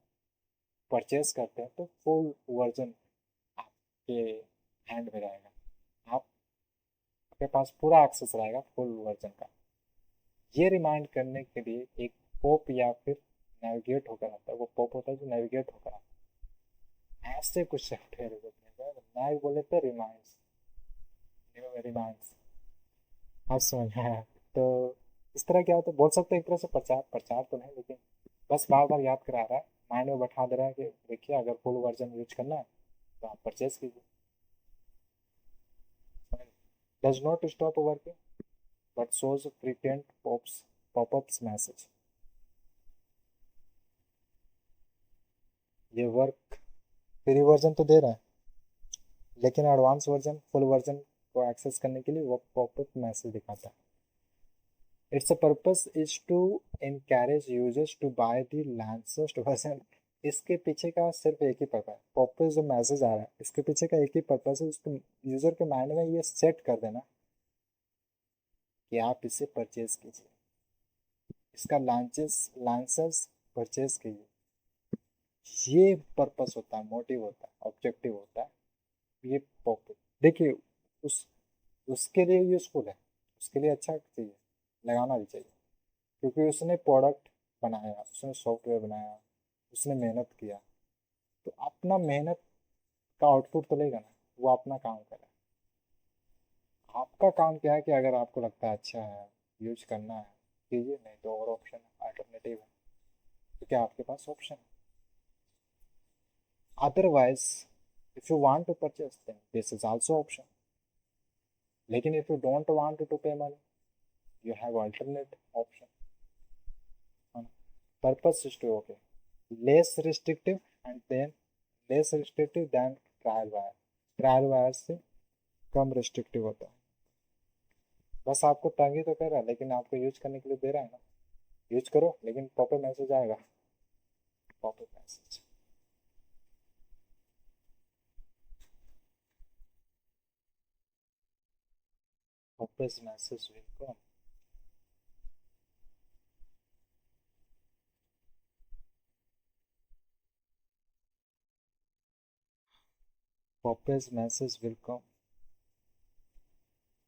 परचेज करते हैं तो फुल वर्जन आपके हैंड में रहेगा, आपके पास पूरा एक्सेस रहेगा फुल वर्जन का। ये रिमाइंड करने के लिए एक पॉप या फिर नेविगेट होकर आता है। वो पॉप होता है जो नेविगेट होकर आता है। ऐसे कुछ सॉफ्टवेयर होते हैं सर। नैव बोले तो रिमाइंड्स, रिमाइंड्स। हाँ समझ में आया। तो इस तरह क्या होता है, बोल सकते हैं एक तरह से प्रचार, प्रचार तो नहीं लेकिन बस बार बार याद करा रहा है, माइंड में बैठा दे रहा है कि देखिए अगर फुल वर्जन यूज करना है तो आप परचेज कीजिए। Does not stop working but shows frequent pop-ups message. ये वर्क फ्री वर्जन तो दे रहा है, लेकिन एडवांस वर्जन, फुल वर्जन को एक्सेस करने के लिए वो पॉपअप मैसेज दिखाता है। Its purpose is to encourage users to buy the licensed version. इसके पीछे का सिर्फ एक ही पर्पस है, पॉपअप जो मैसेज आ रहा है इसके पीछे का एक ही पर्पस है, उसको यूजर के माइंड में ये सेट कर देना कि आप इसे परचेज कीजिए, इसका लाइसेंस परचेज कीजिए। ये पर्पस होता है, मोटिव होता है, ऑब्जेक्टिव होता है ये पॉपअप। देखिए उस उसके लिए यूजफुल है, उसके लिए अच्छा चाहिए, लगाना भी चाहिए, क्योंकि उसने प्रोडक्ट बनाया, उसने सॉफ्टवेयर बनाया, उसने मेहनत किया, तो अपना मेहनत का आउटपुट तो लेगा ना। वो अपना काम कर रहा है। आपका काम क्या है कि अगर आपको लगता है अच्छा है, यूज करना है, कीजिए, नहीं तो और ऑप्शन है, अल्टरनेटिव है, क्योंकि आपके पास ऑप्शन है। Otherwise if you want to purchase then this is also option. लेकिन if you don't want to pay money you have alternate option. Purpose is to okay, less restrictive and then less restrictive than trial wire। Trial wire से कम restrictive होता है। बस आपको तंग ही तो कर रहा है, लेकिन आपको यूज करने के लिए दे रहा है ना, यूज करो, लेकिन पॉपअप मैसेज आएगा। Popup message, popup message will come. Popup message will come.